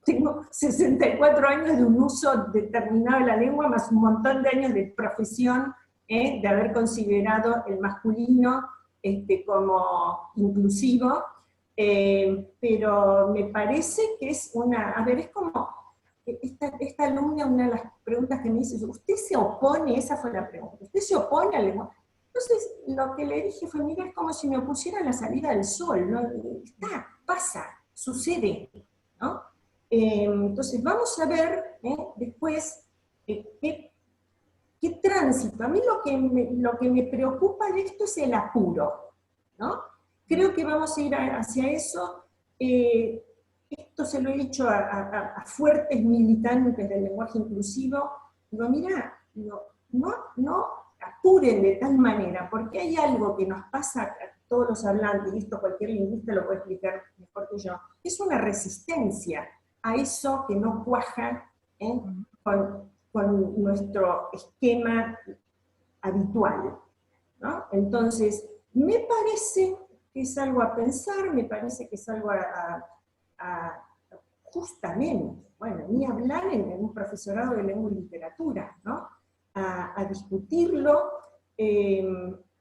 tengo 64 años de un uso determinado de la lengua, más un montón de años de profesión, de haber considerado el masculino como inclusivo, pero me parece que es a ver, es como, esta alumna, una de las preguntas que me hizo, ¿usted se opone? Esa fue la pregunta, ¿usted se opone al lenguaje? Entonces, lo que le dije fue, mira, es como si me opusiera a la salida del sol, ¿no? Pasa, sucede, ¿no? Entonces, vamos a ver después qué tránsito. A mí lo que me preocupa de esto es el apuro, ¿no? Creo que vamos a ir hacia eso. esto se lo he dicho a fuertes militantes del lenguaje inclusivo, digo, mira, no apuren de tal manera, porque hay algo que nos pasa a todos los hablantes, y esto cualquier lingüista lo puede explicar mejor que yo, es una resistencia a eso que no cuaja con nuestro esquema habitual, ¿no? Entonces, me parece que es algo a pensar, me parece que es algo justamente, bueno, ni hablar en un profesorado de lengua y literatura, ¿no? A discutirlo,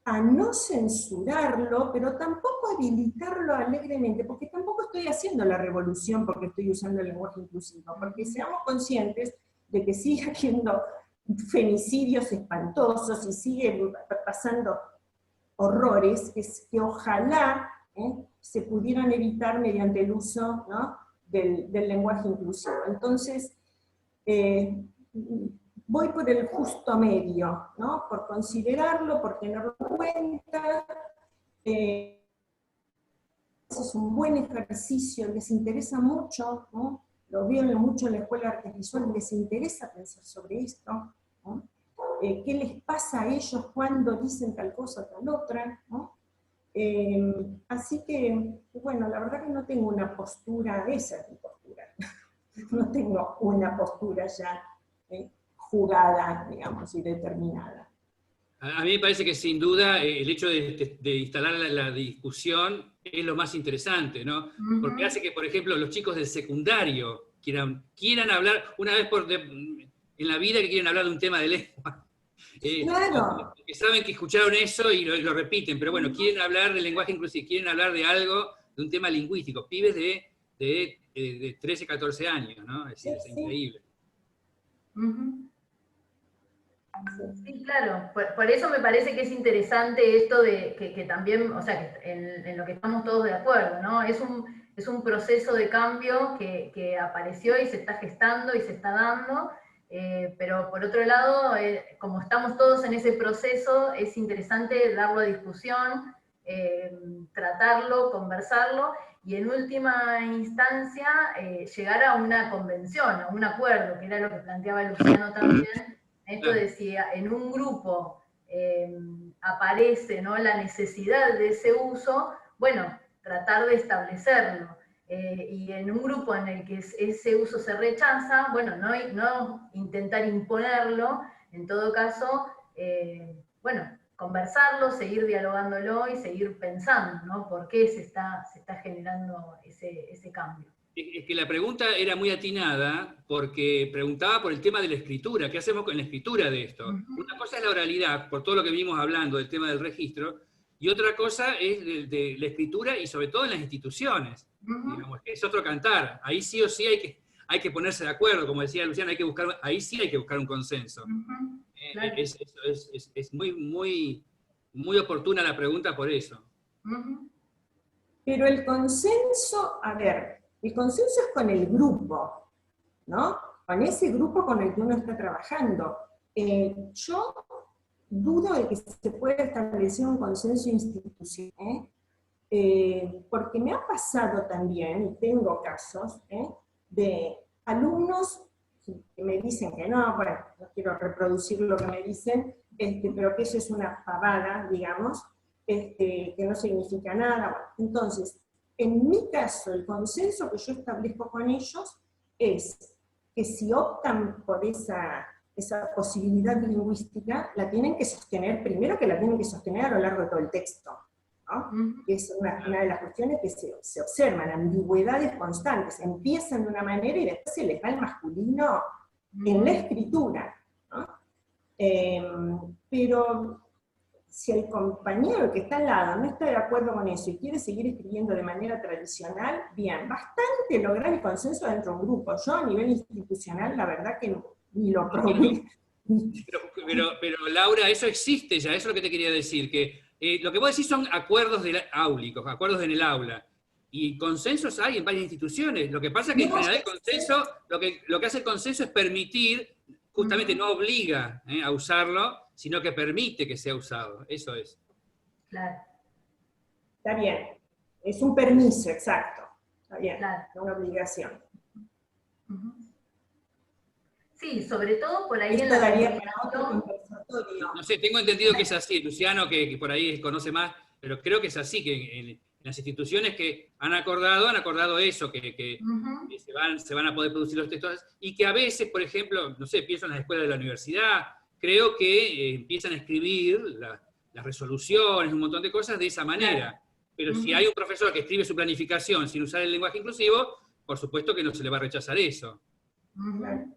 a no censurarlo, pero tampoco habilitarlo alegremente, porque tampoco estoy haciendo la revolución porque estoy usando el lenguaje inclusivo, porque seamos conscientes de que sigue habiendo femicidios espantosos y siguen pasando horrores que ojalá se pudieran evitar mediante el uso, ¿no?, del lenguaje inclusivo. Entonces, voy por el justo medio, ¿no?, por considerarlo, por tenerlo en cuenta. Es un buen ejercicio, les interesa mucho, ¿no?, lo veo mucho en la Escuela de Artes Visuales, les interesa pensar sobre esto, ¿no? ¿Qué les pasa a ellos cuando dicen tal cosa o tal otra, ¿no? Así que, bueno, la verdad que no tengo una postura, esa es mi postura, no tengo una postura ya jugada, digamos, y determinada. A mí me parece que sin duda el hecho de instalar la discusión es lo más interesante, ¿no? Porque hace que, por ejemplo, los chicos del secundario quieran hablar, una vez en la vida que quieren hablar de un tema de lengua. Claro. Que saben que escucharon eso y lo repiten, pero bueno, quieren hablar de lenguaje inclusivo, quieren hablar de algo, de un tema lingüístico, pibes de 13, 14 años, ¿no? Es decir, es increíble. Sí, claro, por eso me parece que es interesante esto de que también, o sea, que en lo que estamos todos de acuerdo, ¿no? Es un proceso de cambio que apareció y se está gestando y se está dando, pero por otro lado, como estamos todos en ese proceso, es interesante darlo a discusión, tratarlo, conversarlo, y en última instancia llegar a una convención, a un acuerdo, que era lo que planteaba Luciano también. Esto de si en un grupo aparece, ¿no?, la necesidad de ese uso, bueno, tratar de establecerlo. Y en un grupo en el que ese uso se rechaza, bueno, no intentar imponerlo, en todo caso, bueno, conversarlo, seguir dialogándolo y seguir pensando, ¿no?, por qué se está generando ese cambio. Es que la pregunta era muy atinada porque preguntaba por el tema de la escritura. ¿Qué hacemos con la escritura de esto? Una cosa es la oralidad, por todo lo que venimos hablando del tema del registro, y otra cosa es de la escritura y sobre todo en las instituciones. Digamos, es otro cantar. Ahí sí o sí hay que ponerse de acuerdo, como decía Luciana, ahí sí hay que buscar un consenso. Claro. Es muy, muy, muy oportuna la pregunta por eso. Pero el consenso, a ver, el consenso es con el grupo, ¿no? Con ese grupo con el que uno está trabajando. Yo dudo de que se pueda establecer un consenso institucional, porque me ha pasado también, y tengo casos, de alumnos que me dicen que no, bueno, no quiero reproducir lo que me dicen, pero que eso es una pavada, digamos, que no significa nada. Bueno, entonces, en mi caso, el consenso que yo establezco con ellos es que si optan por esa posibilidad lingüística, la tienen que sostener, primero que la tienen que sostener a lo largo de todo el texto, ¿no? Que es una de las cuestiones que se observan, ambigüedades constantes, empiezan de una manera y después se les va el masculino en la escritura, ¿no? Pero si el compañero que está al lado no está de acuerdo con eso y quiere seguir escribiendo de manera tradicional, bien, bastante lograr el consenso dentro de un grupo. Yo a nivel institucional, la verdad que ni lo probé. Pero Laura, eso existe ya, eso es lo que te quería decir, que lo que vos decís son acuerdos áulicos, acuerdos en el aula, y consensos hay en varias instituciones. Lo que pasa es que en general el consenso, lo que hace el consenso es permitir, justamente no obliga a usarlo, sino que permite que sea usado. Eso es. Claro. Está bien. Es un permiso, exacto. Está bien, Claro. una obligación. Sí, sobre todo por ahí en Esto la daría para otro comunicación. conversatorio. No sé, tengo entendido que es así, Luciano, que por ahí conoce más, pero creo que es así, que en las instituciones que han acordado eso, que Ujú. se van a poder producir los textos, y que a veces, por ejemplo, no sé, pienso en las escuelas de la universidad, creo que empiezan a escribir las resoluciones, un montón de cosas de esa manera. Claro. Pero si Ujú. hay un profesor que escribe su planificación sin usar el lenguaje inclusivo, por supuesto que no se le va a rechazar eso. Ujú.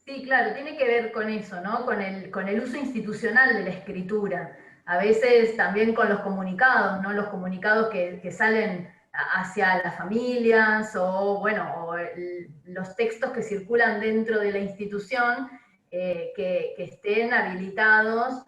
Sí, claro, tiene que ver con eso, ¿no? Con el uso institucional de la escritura. A veces también con los comunicados, ¿no? Los comunicados que salen hacia las familias o, bueno, los textos que circulan dentro de la institución que estén habilitados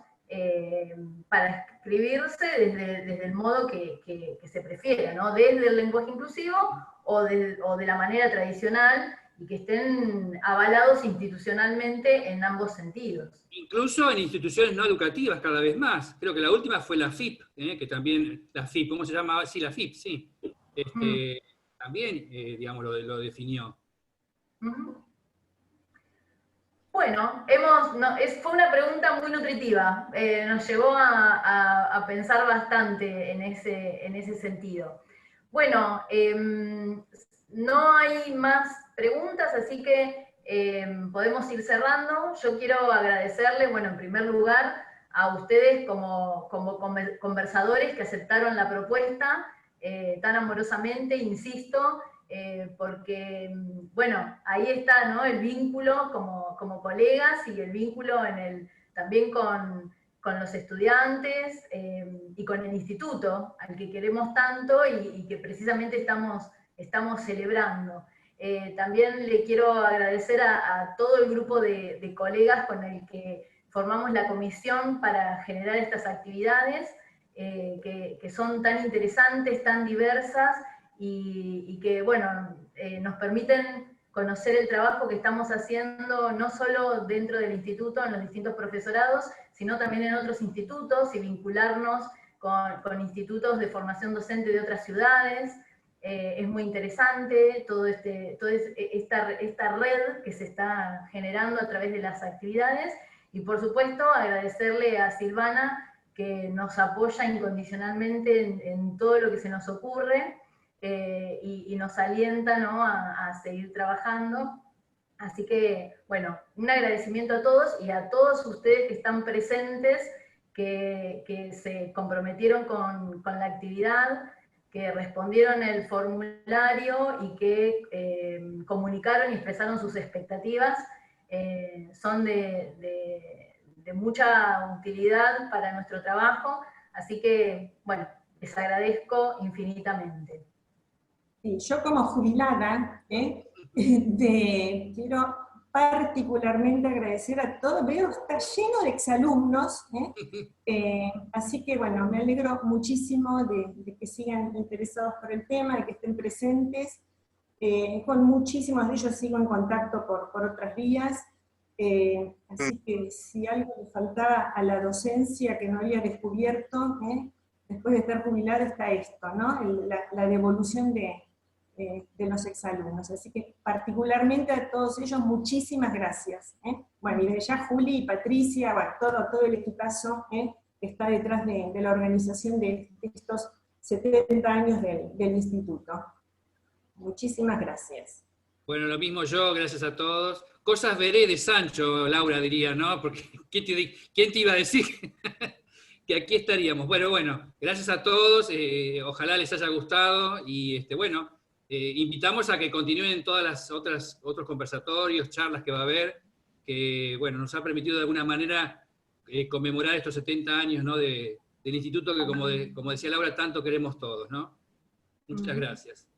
para escribirse desde el modo que se prefiera, ¿no? Desde el lenguaje inclusivo o de la manera tradicional, y que estén avalados institucionalmente en ambos sentidos. Incluso en instituciones no educativas cada vez más. Creo que la última fue la FIP, que también, la FIP, ¿cómo se llamaba? Sí, la FIP, sí. También, digamos, lo definió. Bueno, fue una pregunta muy nutritiva, nos llevó a pensar bastante en ese sentido. Bueno, no hay más preguntas, así que podemos ir cerrando. Yo quiero agradecerle, bueno, en primer lugar, a ustedes como conversadores que aceptaron la propuesta tan amorosamente, insisto, porque, bueno, ahí está, ¿no? El vínculo como colegas y el vínculo también con los estudiantes y con el instituto, al que queremos tanto y que precisamente estamos celebrando. También le quiero agradecer a todo el grupo de colegas con el que formamos la comisión para generar estas actividades, que son tan interesantes, tan diversas, y que, bueno, nos permiten conocer el trabajo que estamos haciendo no solo dentro del instituto, en los distintos profesorados, sino también en otros institutos y vincularnos con institutos de formación docente de otras ciudades. Es muy interesante toda esta red que se está generando a través de las actividades, y por supuesto agradecerle a Silvana, que nos apoya incondicionalmente en todo lo que se nos ocurre, y nos alienta, ¿no? a seguir trabajando. Así que, bueno, un agradecimiento a todos y a todos ustedes que están presentes, que se comprometieron con la actividad, que respondieron el formulario y que comunicaron y expresaron sus expectativas. Son de mucha utilidad para nuestro trabajo, así que, bueno, les agradezco infinitamente. Sí, yo como jubilada, quiero particularmente agradecer a todos, veo está lleno de exalumnos, así que bueno, me alegro muchísimo de que sigan interesados por el tema, de que estén presentes. Con muchísimos de ellos sigo en contacto por otras vías, así que si algo le faltaba a la docencia que no había descubierto, después de estar jubilada, está esto, ¿no? La devolución de los exalumnos. Así que particularmente a todos ellos, muchísimas gracias. Bueno, y desde ya Juli y Patricia, bueno, todo el equipazo que está detrás de la organización de estos 70 años del instituto. Muchísimas gracias. Bueno, lo mismo yo, gracias a todos. Cosas veré de Sancho, Laura diría, ¿no? Porque ¿quién te iba a decir que aquí estaríamos? Bueno, gracias a todos, ojalá les haya gustado, y bueno, invitamos a que continúen todas las otros conversatorios, charlas que va a haber, que bueno, nos ha permitido de alguna manera conmemorar estos 70 años, ¿no? del instituto que, como decía Laura, tanto queremos todos, ¿no? Muchas gracias.